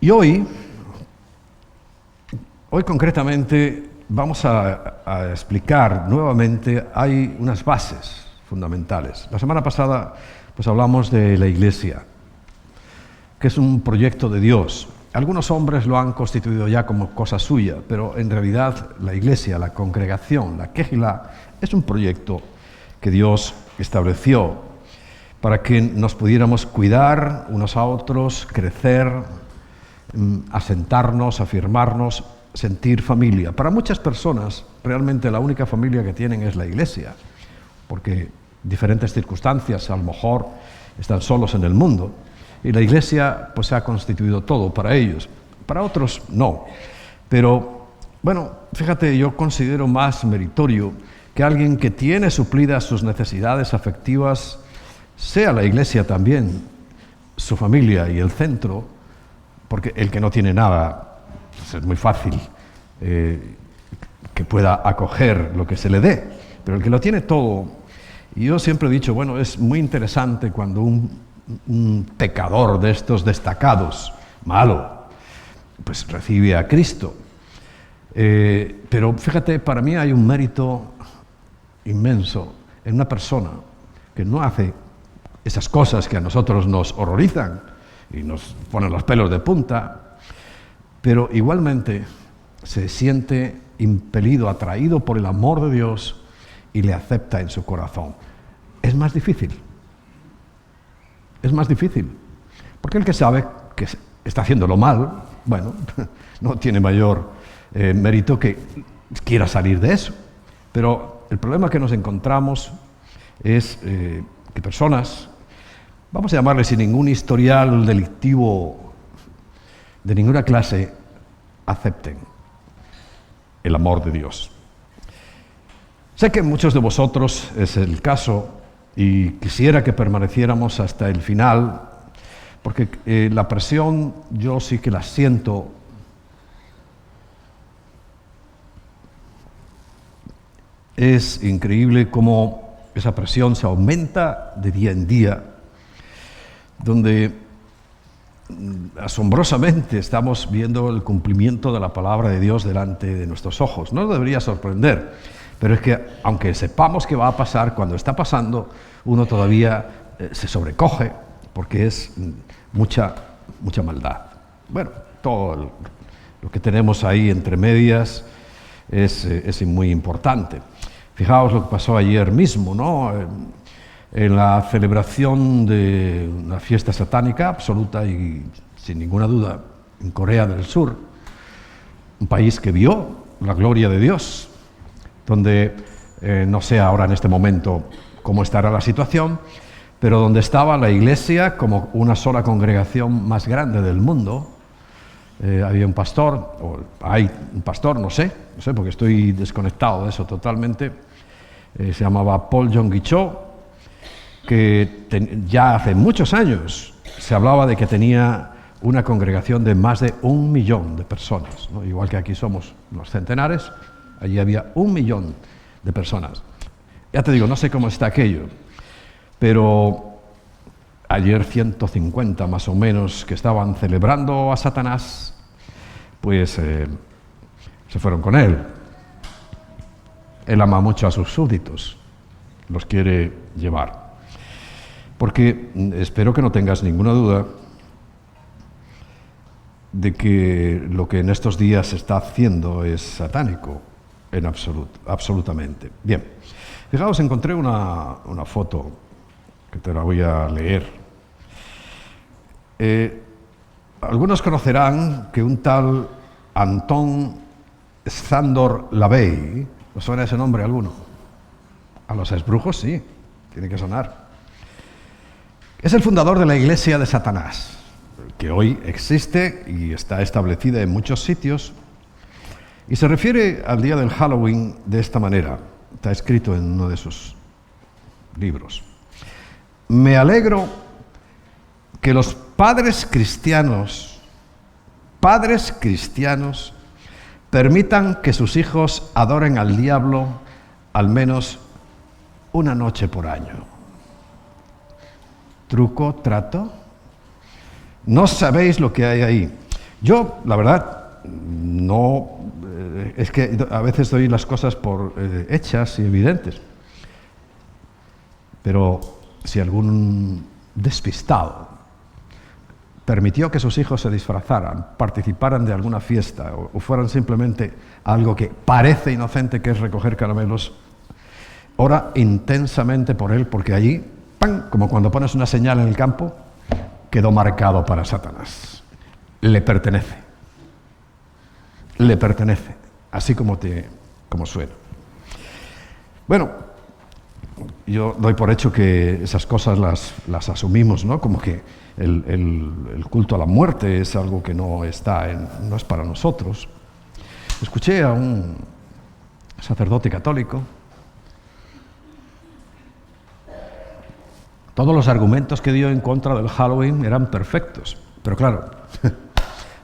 Y hoy concretamente vamos a explicar nuevamente, hay unas bases fundamentales. La semana pasada pues hablamos de la Iglesia, que es un proyecto de Dios. Algunos hombres lo han constituido ya como cosa suya, pero en realidad la Iglesia, la congregación, la Kehilá, es un proyecto que Dios estableció para que nos pudiéramos cuidar unos a otros, crecer, asentarnos, afirmarnos, sentir familia. Para muchas personas, realmente la única familia que tienen es la Iglesia, porque diferentes circunstancias, a lo mejor están solos en el mundo, y la Iglesia pues ha constituido todo para ellos. Para otros no. Pero, bueno, fíjate, yo considero más meritorio que alguien que tiene suplidas sus necesidades afectivas sea la Iglesia también su familia y el centro, porque el que no tiene nada, pues es muy fácil que pueda acoger lo que se le dé, pero el que lo tiene todo, y yo siempre he dicho, bueno, es muy interesante cuando un pecador de estos destacados, malo, pues recibe a Cristo. Pero fíjate, para mí hay un mérito inmenso en una persona que no hace esas cosas que a nosotros nos horrorizan y nos ponen los pelos de punta, pero igualmente se siente impelido, atraído por el amor de Dios y le acepta en su corazón. Es más difícil. Es más difícil. Porque el que sabe que está haciéndolo mal, bueno, no tiene mayor mérito que quiera salir de eso. Pero el problema que nos encontramos es que personas, vamos a llamarle sin ningún historial delictivo de ninguna clase, acepten el amor de Dios. Sé que muchos de vosotros es el caso y quisiera que permaneciéramos hasta el final, porque la presión yo sí que la siento. Es increíble cómo esa presión se aumenta de día en día, donde asombrosamente estamos viendo el cumplimiento de la palabra de Dios delante de nuestros ojos. No nos debería sorprender, pero es que aunque sepamos qué va a pasar, cuando está pasando, uno todavía se sobrecoge, porque es mucha maldad. Bueno, todo lo que tenemos ahí entre medias es muy importante. Fijaos lo que pasó ayer mismo, ¿no? En la celebración de una fiesta satánica absoluta y sin ninguna duda en Corea del Sur, un país que vio la gloria de Dios, donde no sé ahora en este momento cómo estará la situación, pero donde estaba la Iglesia como una sola congregación más grande del mundo. Había un pastor, o hay un pastor, no sé porque estoy desconectado de eso totalmente, se llamaba Paul Yonggi Cho, que ya hace muchos años se hablaba de que tenía una congregación de más de 1 millón de personas, ¿no? Igual que aquí somos unos centenares, allí había 1 millón de personas. Ya te digo, no sé cómo está aquello, pero ayer 150 más o menos que estaban celebrando a Satanás, pues se fueron con él. Él ama mucho a sus súbditos, los quiere llevar. Porque espero que no tengas ninguna duda de que lo que en estos días se está haciendo es satánico, en absolutamente. Bien, fijaos, encontré una foto que te la voy a leer. Algunos conocerán que un tal Anton Szandor Lavey, ¿os suena ese nombre alguno? A los esbrujos sí, tiene que sonar. Es el fundador de la Iglesia de Satanás, que hoy existe y está establecida en muchos sitios, y se refiere al día del Halloween de esta manera. Está escrito en uno de sus libros. Me alegro que los padres cristianos, permitan que sus hijos adoren al diablo al menos una noche por año. ¿Truco, trato? No sabéis lo que hay ahí. Yo, la verdad, no... es que a veces doy las cosas por hechas y evidentes. Pero si algún despistado permitió que sus hijos se disfrazaran, participaran de alguna fiesta o fueran simplemente algo que parece inocente, que es recoger caramelos, ora intensamente por él, porque allí, ¡pam!, como cuando pones una señal en el campo, quedó marcado para Satanás. Le pertenece, así como suena. Bueno, yo doy por hecho que esas cosas las asumimos, ¿no? Como que el culto a la muerte es algo que no es para nosotros. Escuché a un sacerdote católico. Todos los argumentos que dio en contra del Halloween eran perfectos, pero claro,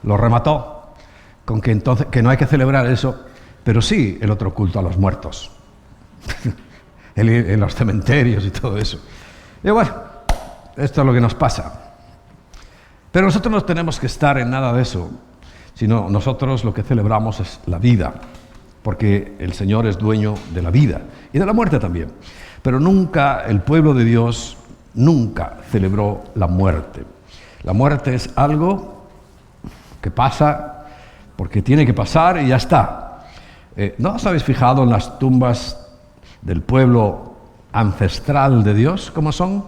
lo remató con que entonces que no hay que celebrar eso, pero sí el otro culto a los muertos, en los cementerios y todo eso. Y bueno, esto es lo que nos pasa. Pero nosotros no tenemos que estar en nada de eso, sino nosotros lo que celebramos es la vida, porque el Señor es dueño de la vida y de la muerte también. Pero nunca el pueblo de Dios nunca celebró la muerte. La muerte es algo que pasa porque tiene que pasar y ya está. ¿No os habéis fijado en las tumbas del pueblo ancestral de Dios cómo son?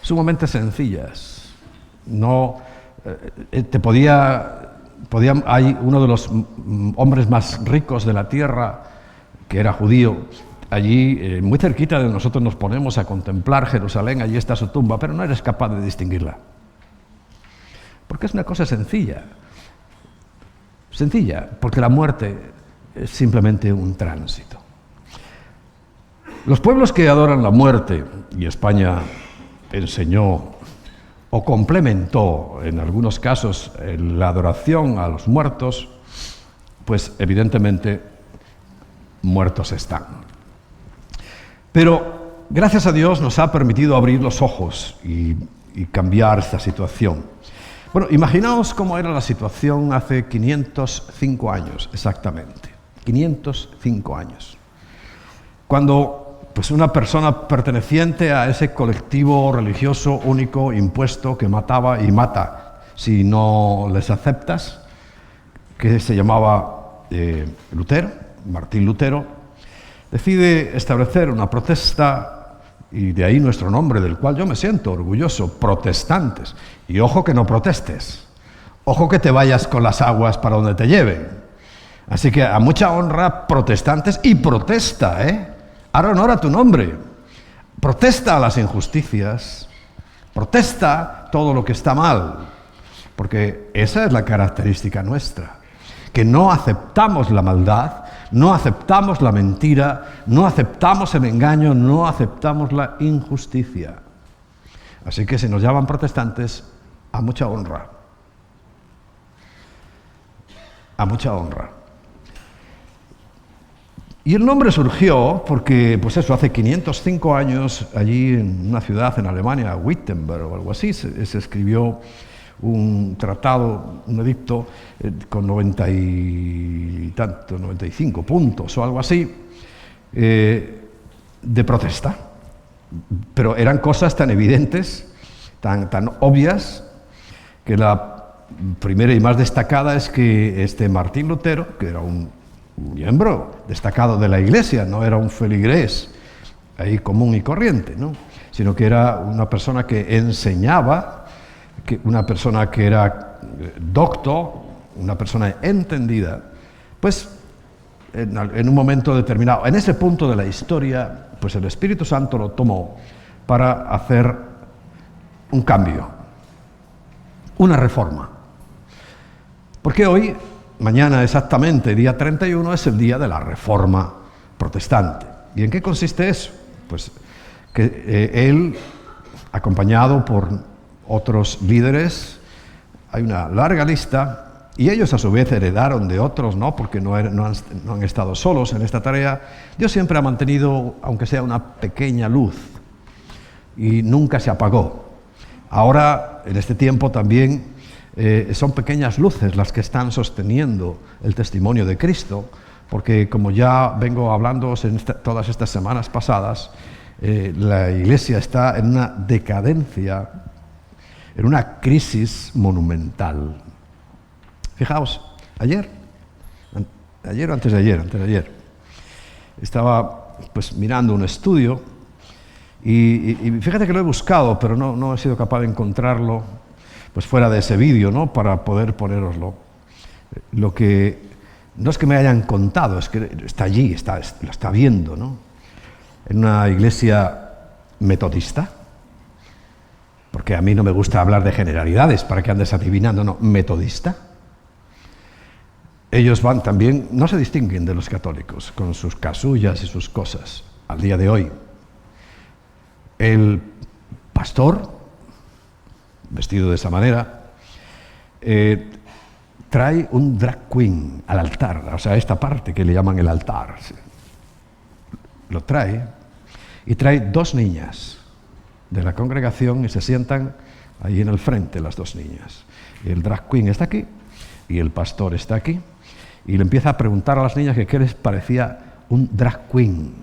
Sumamente sencillas. No, hay uno de los hombres más ricos de la tierra, que era judío. Allí, muy cerquita de nosotros, nos ponemos a contemplar Jerusalén, allí está su tumba, pero no eres capaz de distinguirla. Porque es una cosa sencilla. Sencilla, porque la muerte es simplemente un tránsito. Los pueblos que adoran la muerte, y España enseñó o complementó en algunos casos la adoración a los muertos, pues evidentemente muertos están. Pero gracias a Dios nos ha permitido abrir los ojos y cambiar esta situación. Bueno, imaginaos cómo era la situación hace 505 años, exactamente. 505 años. Cuando pues una persona perteneciente a ese colectivo religioso único impuesto que mataba y mata si no les aceptas, que se llamaba Lutero, Martín Lutero, decide establecer una protesta, y de ahí nuestro nombre, del cual yo me siento orgulloso, protestantes. Y ojo que no protestes, ojo que te vayas con las aguas para donde te lleven. Así que a mucha honra, protestantes, y protesta, Ahora honora tu nombre. Protesta a las injusticias, protesta todo lo que está mal, porque esa es la característica nuestra, que no aceptamos la maldad, no aceptamos la mentira, no aceptamos el engaño, no aceptamos la injusticia. Así que si nos llaman protestantes, a mucha honra. A mucha honra. Y el nombre surgió porque, pues eso, hace 505 años, allí en una ciudad en Alemania, Wittenberg o algo así, se escribió un tratado, un edicto con 95 puntos o algo así, de protesta. Pero eran cosas tan evidentes, tan obvias, que la primera y más destacada es que este Martín Lutero, que era un miembro destacado de la Iglesia, no era un feligrés ahí común y corriente, ¿no?, sino que era una persona que enseñaba, una persona que era docto, una persona entendida, pues en un momento determinado, en ese punto de la historia, pues el Espíritu Santo lo tomó para hacer un cambio, una reforma. Porque hoy, mañana exactamente, día 31, es el día de la Reforma Protestante. ¿Y en qué consiste eso? Pues que él, acompañado por otros líderes, hay una larga lista, y ellos a su vez heredaron de otros, ¿no?, porque no han estado solos en esta tarea. Dios siempre ha mantenido, aunque sea una pequeña luz, y nunca se apagó. Ahora, en este tiempo también, son pequeñas luces las que están sosteniendo el testimonio de Cristo, porque como ya vengo hablando en todas estas semanas pasadas, la Iglesia está en una decadencia, en una crisis monumental. Fijaos, ayer o antes de ayer, estaba pues mirando un estudio y fíjate que lo he buscado, pero no he sido capaz de encontrarlo pues fuera de ese vídeo, ¿no?, para poder ponéroslo. Lo que no es que me hayan contado, es que está allí, lo está viendo, ¿no? En una iglesia metodista, porque a mí no me gusta hablar de generalidades para que andes adivinando, no, metodista. Ellos van también, no se distinguen de los católicos, con sus casullas y sus cosas, al día de hoy. El pastor, vestido de esa manera, trae un drag queen al altar, o sea, esta parte que le llaman el altar. Lo trae y trae 2 niñas de la congregación y se sientan ahí en el frente las 2 niñas. El drag queen está aquí y el pastor está aquí y le empieza a preguntar a las niñas que qué les parecía un drag queen.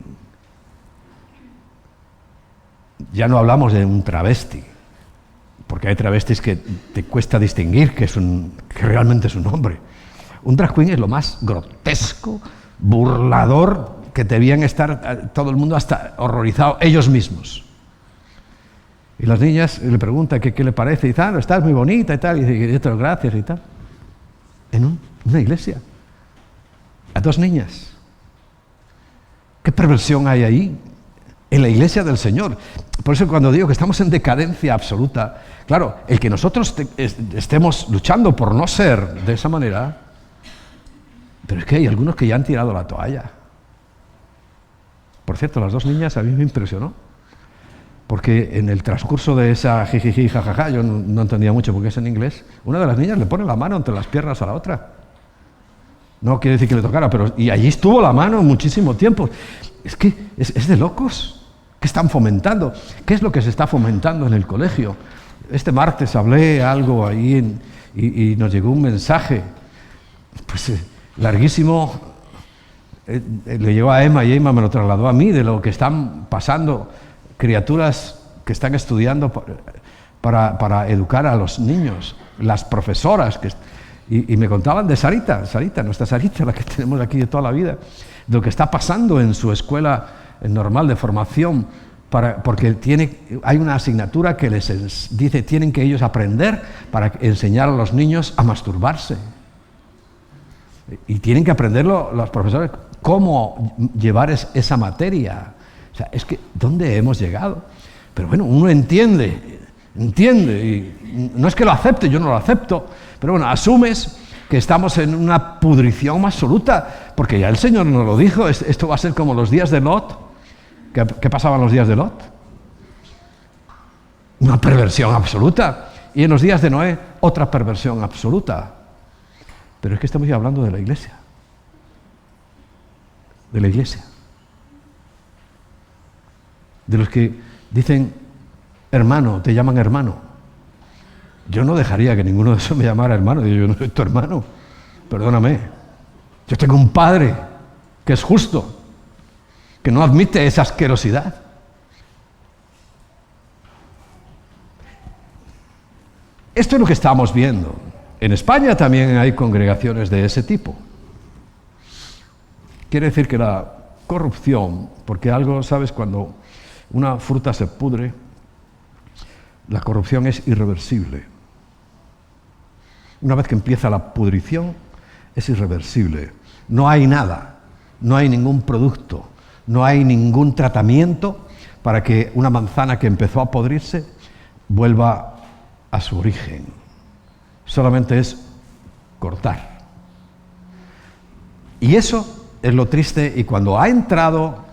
Ya no hablamos de un travesti, porque hay travestis que te cuesta distinguir que realmente es un hombre. Un drag queen es lo más grotesco, burlador, que debían estar todo el mundo hasta horrorizado, ellos mismos. Y las niñas le preguntan qué le parece, y tal, estás muy bonita y tal, y dice, gracias y tal. En una iglesia, a 2 niñas. ¿Qué perversión hay ahí? En la iglesia del Señor. Por eso cuando digo que estamos en decadencia absoluta, claro, el que nosotros estemos luchando por no ser de esa manera, pero es que hay algunos que ya han tirado la toalla. Por cierto, las 2 niñas a mí me impresionó, porque en el transcurso de esa jijiji, jajaja, yo no entendía mucho porque es en inglés, una de las niñas le pone la mano entre las piernas a la otra. No quiere decir que le tocara, pero y allí estuvo la mano muchísimo tiempo. Es que es de locos. ¿Qué están fomentando? ¿Qué es lo que se está fomentando en el colegio? Este martes hablé algo ahí y nos llegó un mensaje, pues larguísimo, le llegó a Emma y Emma me lo trasladó a mí, de lo que están pasando criaturas que están estudiando para educar a los niños, las profesoras, y me contaban de Sarita, nuestra Sarita, la que tenemos aquí de toda la vida, de lo que está pasando en su escuela normal de formación, porque hay una asignatura que les dice tienen que ellos aprender para enseñar a los niños a masturbarse. Y tienen que aprenderlo los profesores, cómo llevar esa materia. O sea, es que, ¿dónde hemos llegado? Pero bueno, uno entiende, y no es que lo acepte, yo no lo acepto, pero bueno, asumes que estamos en una pudrición absoluta, porque ya el Señor nos lo dijo, esto va a ser como los días de Lot. ¿Qué pasaban los días de Lot? Una perversión absoluta. Y en los días de Noé, otra perversión absoluta. Pero es que estamos ya hablando de la iglesia. De la iglesia. De los que dicen, hermano, te llaman hermano. Yo no dejaría que ninguno de esos me llamara hermano. Yo no soy tu hermano. Perdóname. Yo tengo un Padre que es justo, que no admite esa asquerosidad. Esto es lo que estamos viendo. En España también hay congregaciones de ese tipo. Quiere decir que la corrupción, porque algo, ¿sabes? Cuando una fruta se pudre, la corrupción es irreversible. Una vez que empieza la pudrición, es irreversible. No hay nada, no hay ningún producto, no hay ningún tratamiento para que una manzana que empezó a podrirse vuelva a su origen. Solamente es cortar. Y eso es lo triste, y cuando ha entrado,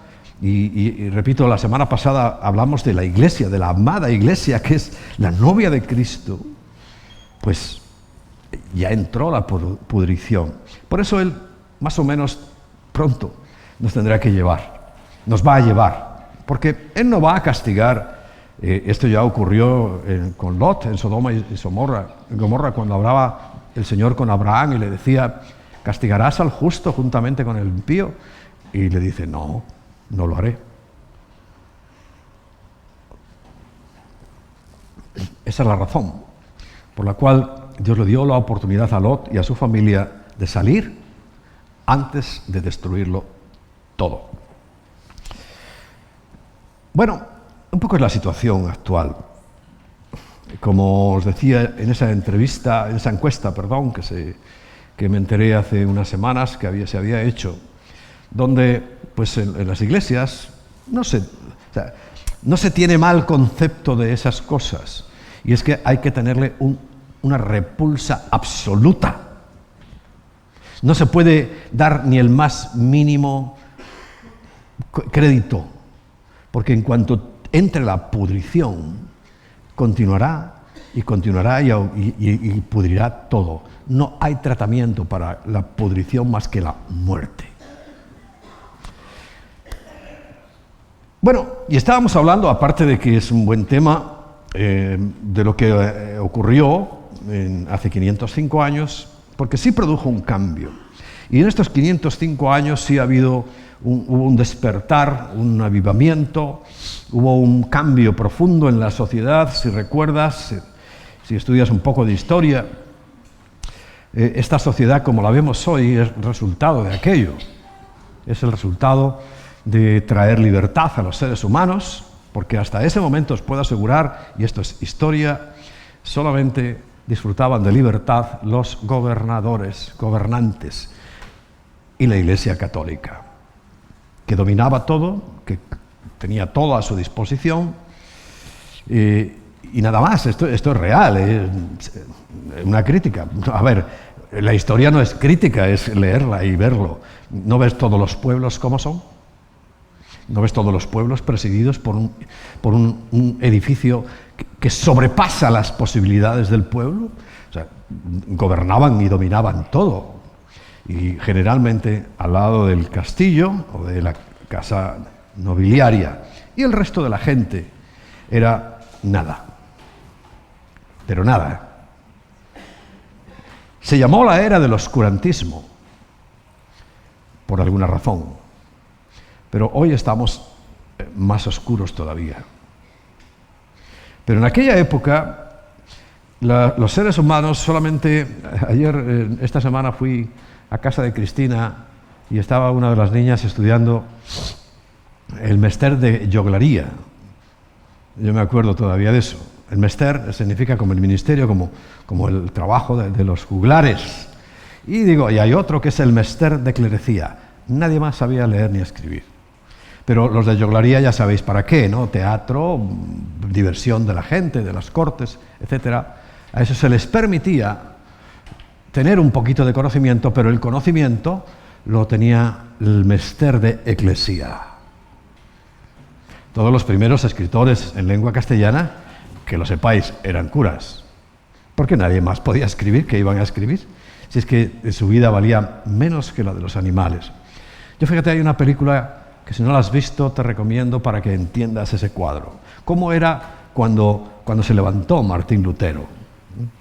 y repito, la semana pasada hablamos de la iglesia, de la amada iglesia, que es la novia de Cristo, pues ya entró la pudrición. Por eso Él, más o menos pronto, nos tendrá que llevar. Nos va a llevar, porque Él no va a castigar Esto ya ocurrió con Lot en Sodoma y Gomorra, cuando hablaba el Señor con Abraham y le decía: ¿castigarás al justo juntamente con el impío? Y le dice: no, no lo haré. Esa es la razón por la cual Dios le dio la oportunidad a Lot y a su familia de salir antes de destruirlo todo. Bueno, un poco es la situación actual. Como os decía en esa encuesta, que me enteré hace unas semanas que se había hecho, donde pues en las iglesias no se tiene mal concepto de esas cosas, y es que hay que tenerle una repulsa absoluta. No se puede dar ni el más mínimo crédito, porque en cuanto entre la pudrición, continuará y pudrirá todo. No hay tratamiento para la pudrición más que la muerte. Bueno, y estábamos hablando, aparte de que es un buen tema, de lo que ocurrió hace 505 años, porque sí produjo un cambio. Y en estos 505 años sí hubo un despertar, un avivamiento, hubo un cambio profundo en la sociedad. Si recuerdas, si estudias un poco de historia, esta sociedad como la vemos hoy es resultado de aquello. Es el resultado de traer libertad a los seres humanos, porque hasta ese momento os puedo asegurar, y esto es historia, solamente disfrutaban de libertad los gobernantes y la Iglesia Católica, que dominaba todo, que tenía todo a su disposición, y nada más. Esto es real, es una crítica. A ver, la historia no es crítica, es leerla y verlo. ¿No ves todos los pueblos como son? ¿No ves todos los pueblos presididos por un edificio que sobrepasa las posibilidades del pueblo? O sea, gobernaban y dominaban todo. Y generalmente al lado del castillo o de la casa nobiliaria. Y el resto de la gente era nada. Pero nada. Se llamó la era del oscurantismo, por alguna razón. Pero hoy estamos más oscuros todavía. Pero en aquella época, los seres humanos solamente... esta semana fui a casa de Cristina y estaba una de las niñas estudiando el Mester de Joglaría. Yo me acuerdo todavía de eso. El Mester significa como el ministerio, como el trabajo de los juglares. Y hay otro que es el Mester de Clerecía. Nadie más sabía leer ni escribir. Pero los de Joglaría ya sabéis para qué, ¿no? Teatro, diversión de la gente, de las cortes, etc. A eso se les permitía tener un poquito de conocimiento, pero el conocimiento lo tenía el Mester de Eclesia. Todos los primeros escritores en lengua castellana, que lo sepáis, eran curas, porque nadie más podía escribir. ¿Qué iban a escribir? Si es que su vida valía menos que la de los animales. Fíjate, hay una película que si no la has visto te recomiendo para que entiendas ese cuadro. ¿Cómo era cuando se levantó Martín Lutero?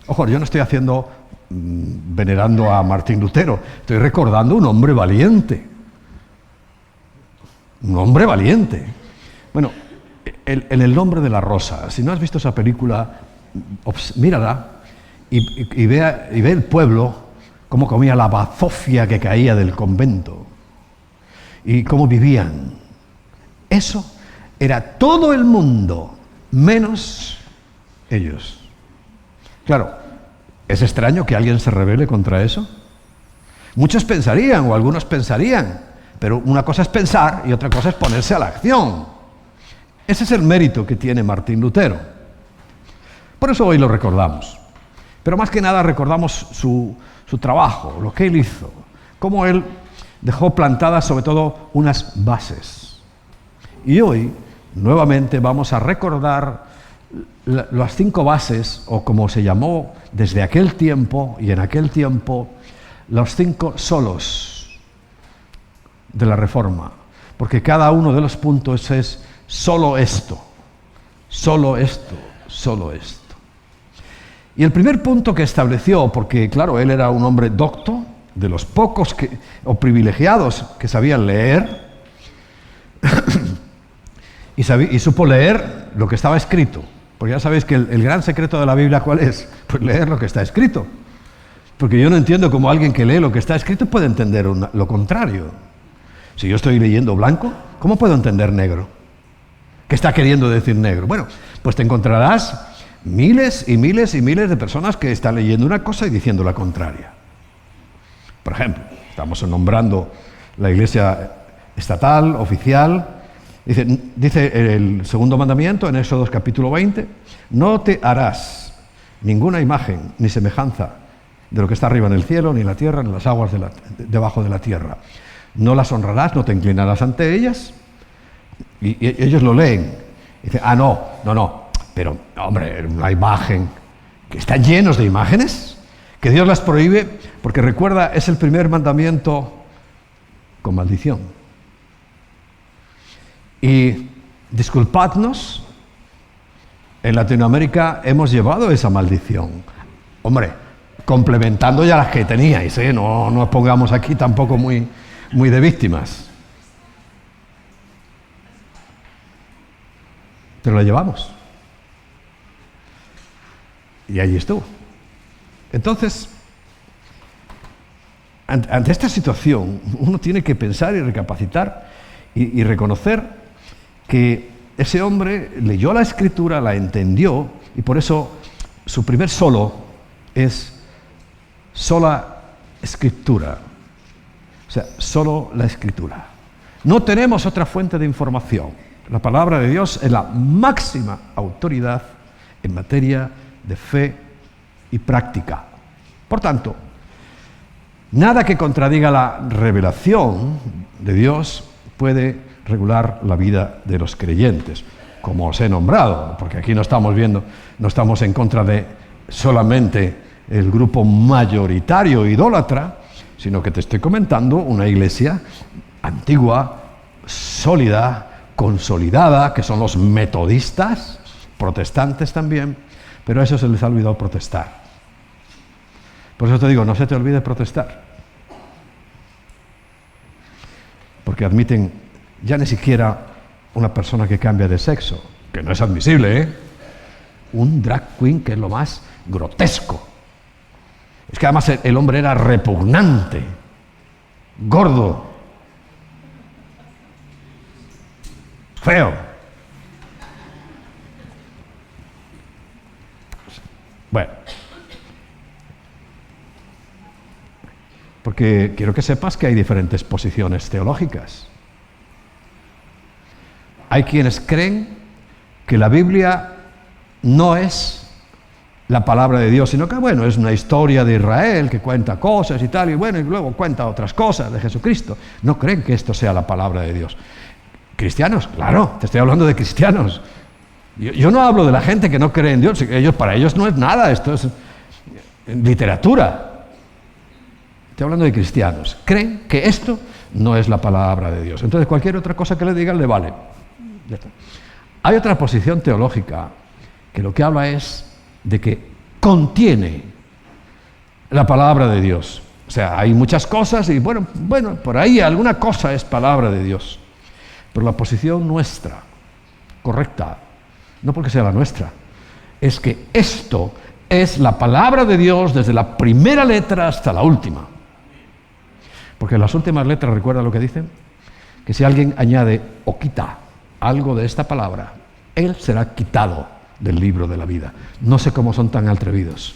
Ojo, yo no estoy venerando a Martín Lutero, estoy recordando un hombre valiente. Un hombre valiente. Bueno, en El nombre de la rosa, si no has visto esa película, mírala y ve el pueblo cómo comía la bazofia que caía del convento y cómo vivían. Eso era todo el mundo, menos ellos. Claro, ¿es extraño que alguien se rebele contra eso? Muchos pensarían, o algunos pensarían, pero una cosa es pensar y otra cosa es ponerse a la acción. Ese es el mérito que tiene Martín Lutero. Por eso hoy lo recordamos. Pero más que nada recordamos su trabajo, lo que él hizo, cómo él dejó plantadas sobre todo unas bases. Y hoy, nuevamente, vamos a recordar las 5 bases, o como se llamó desde aquel tiempo y en aquel tiempo, los 5 solos de la Reforma. Porque cada uno de los puntos es solo esto. Solo esto, solo esto. Y el primer punto que estableció, porque claro, él era un hombre docto, de los pocos o privilegiados que sabían leer, y supo leer lo que estaba escrito. Porque ya sabéis que el gran secreto de la Biblia, ¿cuál es? Pues leer lo que está escrito. Porque yo no entiendo cómo alguien que lee lo que está escrito puede entender lo contrario. Si yo estoy leyendo blanco, ¿cómo puedo entender negro? ¿Qué está queriendo decir negro? Bueno, pues te encontrarás miles y miles y miles de personas que están leyendo una cosa y diciendo la contraria. Por ejemplo, estamos nombrando la iglesia estatal, oficial. Dice el segundo mandamiento en Éxodo capítulo 20, no te harás ninguna imagen ni semejanza de lo que está arriba en el cielo, ni en la tierra, ni en las aguas debajo de la tierra. No las honrarás, no te inclinarás ante ellas. Y ellos lo leen. Dicen, no, pero hombre, la imagen, que están llenos de imágenes, que Dios las prohíbe, porque recuerda, es el primer mandamiento con maldición. Y disculpadnos, en Latinoamérica hemos llevado esa maldición. Hombre, complementando ya las que teníais, no nos pongamos aquí tampoco muy de víctimas. Pero la llevamos. Y allí estuvo. Entonces, ante esta situación, uno tiene que pensar y recapacitar y reconocer que ese hombre leyó la Escritura, la entendió, y por eso su primer solo es sola Escritura. O sea, solo la Escritura. No tenemos otra fuente de información. La palabra de Dios es la máxima autoridad en materia de fe y práctica. Por tanto, nada que contradiga la revelación de Dios puede regular la vida de los creyentes, como os he nombrado, porque aquí no estamos en contra de solamente el grupo mayoritario idólatra, sino que te estoy comentando una iglesia antigua, sólida, consolidada, que son los metodistas, protestantes también, pero a eso se les ha olvidado protestar. Por eso te digo, no se te olvide protestar. Porque admiten ya ni siquiera una persona que cambia de sexo, que no es admisible, un drag queen, que es lo más grotesco. Es que además el hombre era repugnante, gordo, feo. Bueno, porque quiero que sepas que hay diferentes posiciones teológicas. Hay quienes creen que la Biblia no es la palabra de Dios, sino que, bueno, es una historia de Israel que cuenta cosas y tal, y bueno, y luego cuenta otras cosas de Jesucristo. No creen que esto sea la palabra de Dios. ¿Cristianos? Claro, te estoy hablando de cristianos. Yo no hablo de la gente que no cree en Dios. Para ellos no es nada, esto es literatura. Estoy hablando de cristianos. Creen que esto no es la palabra de Dios. Entonces cualquier otra cosa que le digan le vale. Ya está. Hay otra posición teológica que lo que habla es de que contiene la palabra de Dios. O sea, hay muchas cosas y bueno, por ahí alguna cosa es palabra de Dios. Pero la posición nuestra, correcta, no porque sea la nuestra, es que esto es la palabra de Dios desde la primera letra hasta la última. Porque las últimas letras, ¿recuerda lo que dicen? Que si alguien añade o quita algo de esta palabra, él será quitado del libro de la vida. No sé cómo son tan atrevidos.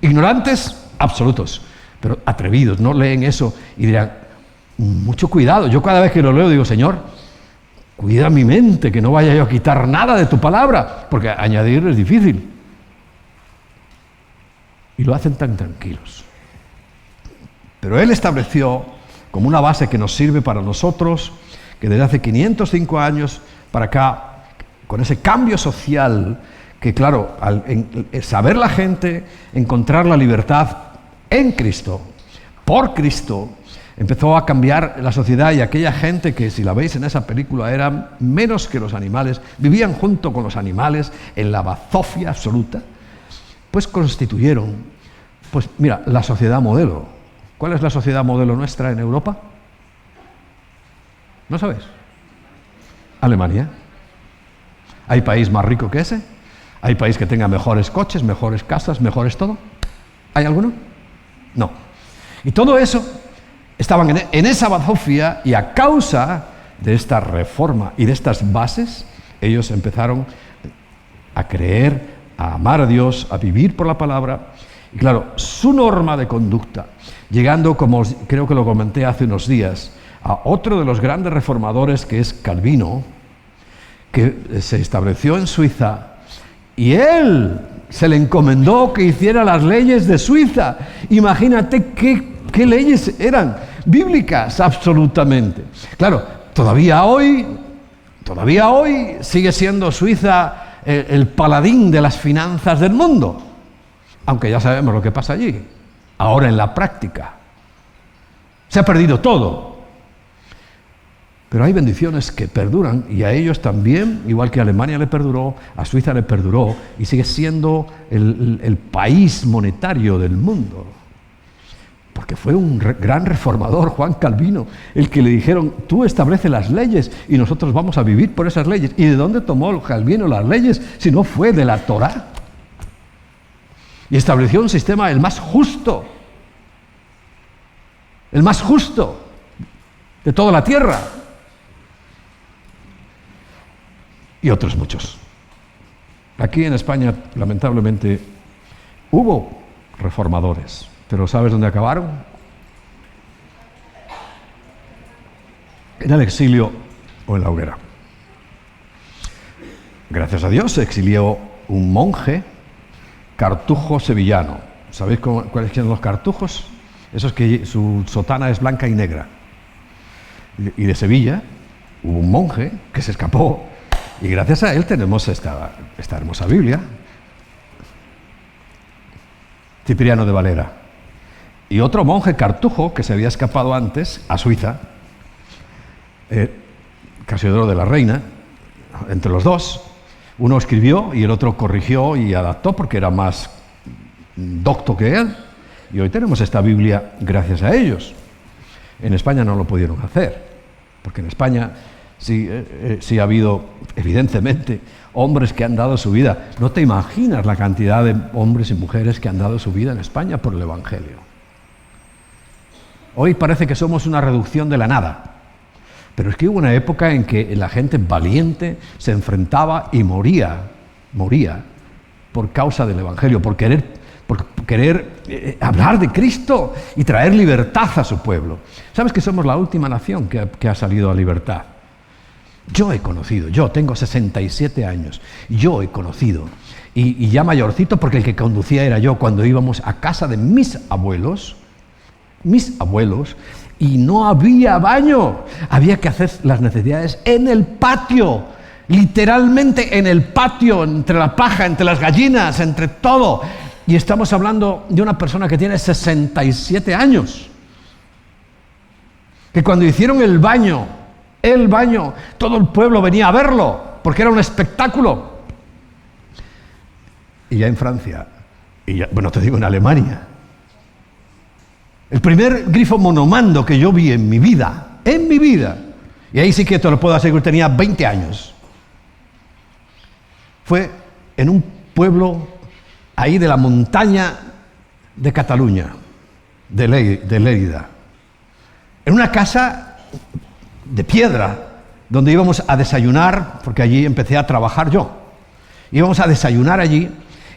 Ignorantes absolutos, pero atrevidos, no leen eso y dirán, mucho cuidado. Yo cada vez que lo leo digo, Señor, cuida mi mente, que no vaya yo a quitar nada de tu palabra, porque añadir es difícil. Y lo hacen tan tranquilos. Pero Él estableció como una base que nos sirve para nosotros, que desde hace 505 años para acá, con ese cambio social, que claro, al saber la gente, encontrar la libertad en Cristo, por Cristo, empezó a cambiar la sociedad y aquella gente que, si la veis en esa película, eran menos que los animales, vivían junto con los animales en la bazofia absoluta, pues constituyeron, pues mira, la sociedad modelo. ¿Cuál es la sociedad modelo nuestra en Europa? ¿No sabes? Alemania. ¿Hay país más rico que ese? ¿Hay país que tenga mejores coches, mejores casas, mejores todo? ¿Hay alguno? No. Y todo eso estaban en esa bazofia, y a causa de esta reforma y de estas bases, ellos empezaron a creer, a amar a Dios, a vivir por la palabra. Y claro, su norma de conducta, llegando, como creo que lo comenté hace unos días, a otro de los grandes reformadores, que es Calvino, que se estableció en Suiza, y él se le encomendó que hiciera las leyes de Suiza. Imagínate qué leyes eran, bíblicas absolutamente. Claro, todavía hoy sigue siendo Suiza el paladín de las finanzas del mundo, aunque ya sabemos lo que pasa allí. Ahora en la práctica se ha perdido todo. Pero hay bendiciones que perduran, y a ellos también, igual que a Alemania le perduró, a Suiza le perduró, y sigue siendo el país monetario del mundo. Porque fue un gran reformador, Juan Calvino, el que le dijeron: tú establece las leyes y nosotros vamos a vivir por esas leyes. ¿Y de dónde tomó Calvino las leyes si no fue de la Torá? Y estableció un sistema el más justo de toda la tierra. Y otros muchos. Aquí en España, lamentablemente, hubo reformadores, pero ¿sabes dónde acabaron? En el exilio o en la hoguera. Gracias a Dios se exilió un monje cartujo sevillano. ¿Sabéis cuáles son los cartujos? Esos que su sotana es blanca y negra. Y de Sevilla hubo un monje que se escapó, y gracias a él tenemos esta hermosa Biblia. Cipriano de Valera. Y otro monje cartujo que se había escapado antes a Suiza, Casiodoro de la Reina. Entre los dos, uno escribió y el otro corrigió y adaptó porque era más docto que él. Y hoy tenemos esta Biblia gracias a ellos. En España no lo pudieron hacer, porque en España sí ha habido, evidentemente, hombres que han dado su vida. No te imaginas la cantidad de hombres y mujeres que han dado su vida en España por el Evangelio. Hoy parece que somos una reducción de la nada, pero es que hubo una época en que la gente valiente se enfrentaba y moría por causa del Evangelio, por querer hablar de Cristo y traer libertad a su pueblo. ¿Sabes que somos la última nación que ha salido a libertad? Yo tengo 67 años, yo he conocido, y ya mayorcito, porque el que conducía era yo, cuando íbamos a casa de mis abuelos, y no había baño, había que hacer las necesidades en el patio, literalmente en el patio, entre la paja, entre las gallinas, entre todo. Y estamos hablando de una persona que tiene 67 años, que cuando hicieron el baño, todo el pueblo venía a verlo, porque era un espectáculo. Y ya en Francia, en Alemania, el primer grifo monomando que yo vi en mi vida, y ahí sí que te lo puedo asegurar, tenía 20 años, fue en un pueblo ahí de la montaña de Cataluña, de Lérida, en una casa de piedra, donde íbamos a desayunar, porque allí empecé a trabajar yo. Íbamos a desayunar allí,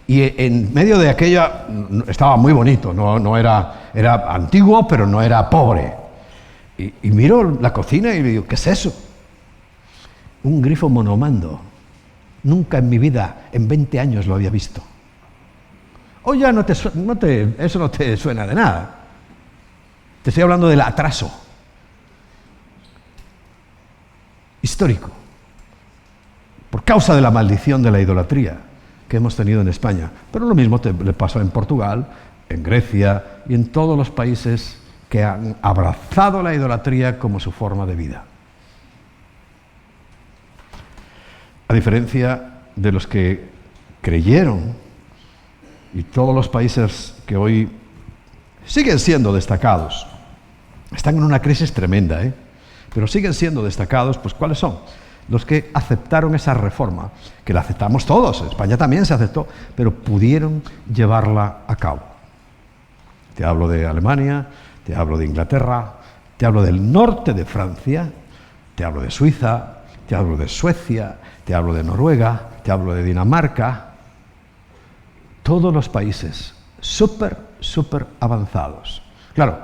y en medio de aquella, estaba muy bonito, no era antiguo, pero no era pobre. Y miro la cocina y le digo: ¿qué es eso? Un grifo monomando. Nunca en mi vida, en 20 años, lo había visto. O ya eso no te suena de nada. Te estoy hablando del atraso histórico, por causa de la maldición de la idolatría que hemos tenido en España. Pero lo mismo le pasó en Portugal, en Grecia y en todos los países que han abrazado la idolatría como su forma de vida. A diferencia de los que creyeron, y todos los países que hoy siguen siendo destacados, están en una crisis tremenda, pero siguen siendo destacados, pues ¿cuáles son? Los que aceptaron esa reforma, que la aceptamos todos, en España también se aceptó, pero pudieron llevarla a cabo. Te hablo de Alemania, te hablo de Inglaterra, te hablo del norte de Francia, te hablo de Suiza, te hablo de Suecia, te hablo de Noruega, te hablo de Dinamarca. Todos los países súper avanzados. Claro,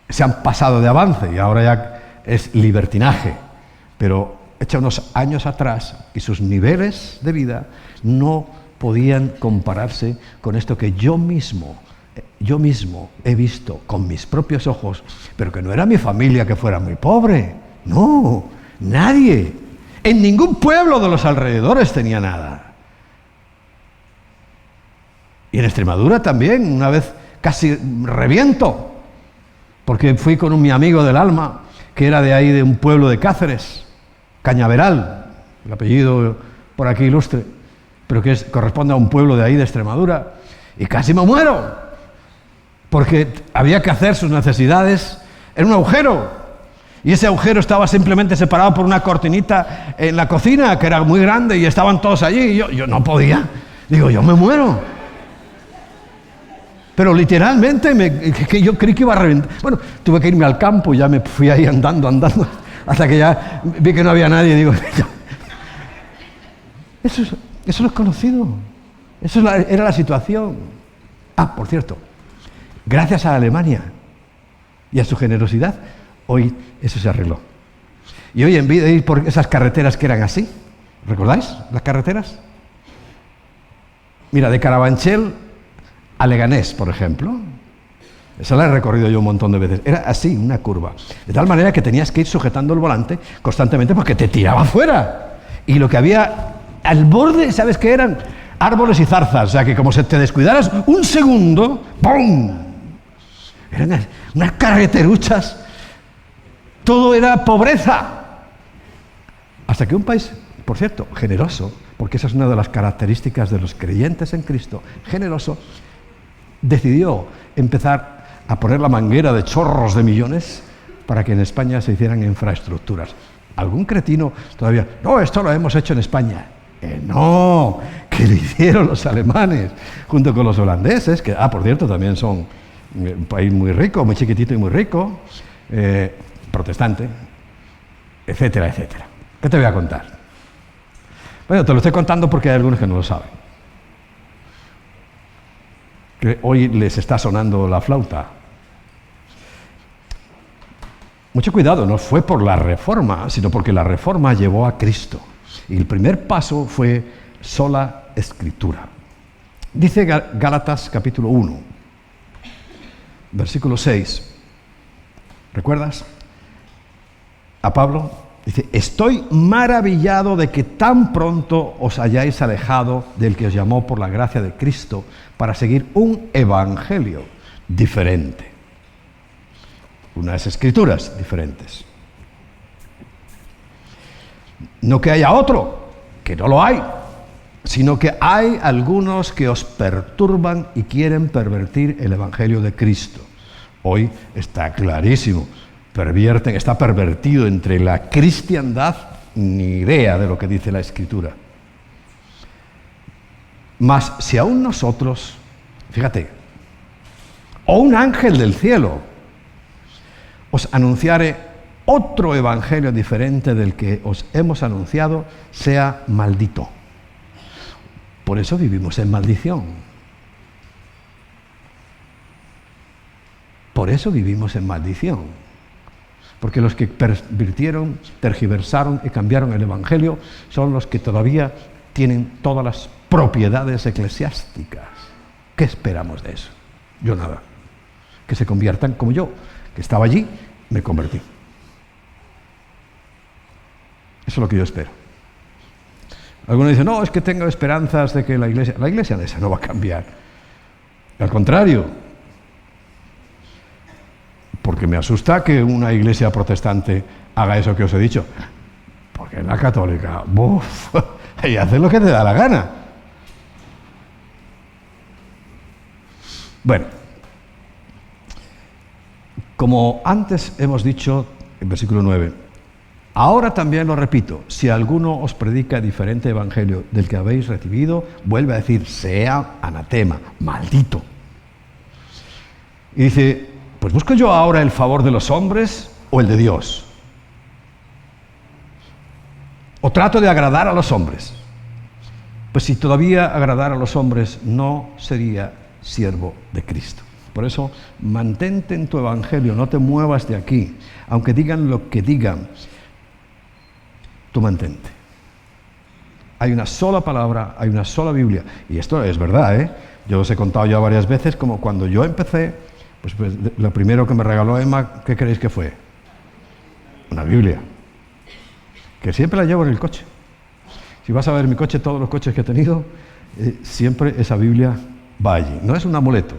se han pasado de avance y ahora ya es libertinaje, pero echa unos años atrás y sus niveles de vida no podían compararse con esto que yo mismo he visto con mis propios ojos, pero que no era mi familia que fuera muy pobre. No, nadie. En ningún pueblo de los alrededores tenía nada. Y en Extremadura también, una vez casi reviento, porque fui con mi amigo del alma, que era de ahí, de un pueblo de Cáceres, Cañaveral, el apellido por aquí ilustre, pero que corresponde a un pueblo de ahí, de Extremadura, y casi me muero, porque había que hacer sus necesidades en un agujero, y ese agujero estaba simplemente separado por una cortinita en la cocina, que era muy grande, y estaban todos allí, y yo no podía, digo, yo me muero. Pero literalmente, que yo creí que iba a reventar. Bueno, tuve que irme al campo y ya me fui ahí andando, hasta que ya vi que no había nadie y digo, eso lo he conocido, era la situación. Ah, por cierto, gracias a Alemania y a su generosidad, hoy eso se arregló. Y hoy, en vez de ir por esas carreteras que eran así, ¿recordáis las carreteras? Mira, de Carabanchel a Leganés, por ejemplo, esa la he recorrido yo un montón de veces, era así, una curva, de tal manera que tenías que ir sujetando el volante constantemente porque te tiraba afuera, y lo que había al borde, ¿sabes qué eran? Árboles y zarzas, o sea que como se te descuidaras un segundo, ¡pum! Eran unas carreteruchas, todo era pobreza, hasta que un país, por cierto, generoso, porque esa es una de las características de los creyentes en Cristo, generoso, decidió empezar a poner la manguera de chorros de millones para que en España se hicieran infraestructuras. Algún cretino todavía, no, esto lo hemos hecho en España. No, que lo hicieron los alemanes, junto con los holandeses, que, por cierto, también son un país muy rico, muy chiquitito y muy rico, protestante, etcétera, etcétera. ¿Qué te voy a contar? Bueno, te lo estoy contando porque hay algunos que no lo saben. Que hoy les está sonando la flauta. Mucho cuidado, no fue por la reforma, sino porque la reforma llevó a Cristo. Y el primer paso fue sola escritura. Dice Gálatas capítulo 1, versículo 6. ¿Recuerdas? A Pablo dice, estoy maravillado de que tan pronto os hayáis alejado del que os llamó por la gracia de Cristo para seguir un evangelio diferente. Unas escrituras diferentes. No que haya otro, que no lo hay, sino que hay algunos que os perturban y quieren pervertir el evangelio de Cristo. Hoy está clarísimo. Está pervertido entre la cristiandad, ni idea de lo que dice la Escritura. Mas si aún nosotros, fíjate, o un ángel del cielo os anunciare otro evangelio diferente del que os hemos anunciado, sea maldito. Por eso vivimos en maldición. Por eso vivimos en maldición. Porque los que pervirtieron, tergiversaron y cambiaron el evangelio son los que todavía tienen todas las propiedades eclesiásticas. ¿Qué esperamos de eso? Yo nada. Que se conviertan como yo, que estaba allí, me convertí. Eso es lo que yo espero. Algunos dicen, no, es que tengo esperanzas de que la iglesia esa no va a cambiar. Al contrario, Porque me asusta que una iglesia protestante haga eso que os he dicho. Porque en la católica, ¡buf! Y hace lo que te da la gana. Bueno, como antes hemos dicho en versículo 9, ahora también lo repito, si alguno os predica diferente evangelio del que habéis recibido, vuelve a decir, sea anatema, maldito. Y dice, pues ¿busco yo ahora el favor de los hombres o el de Dios? ¿O trato de agradar a los hombres? Pues si todavía agradar a los hombres, no sería siervo de Cristo. Por eso, mantente en tu evangelio, no te muevas de aquí. Aunque digan lo que digan, tú mantente. Hay una sola palabra, hay una sola Biblia. Y esto es verdad, ¿eh? Yo os he contado ya varias veces, como cuando yo empecé, pues lo primero que me regaló Emma, ¿qué creéis que fue? Una Biblia. Que siempre la llevo en el coche. Si vas a ver mi coche, todos los coches que he tenido, siempre esa Biblia va allí. No es un amuleto,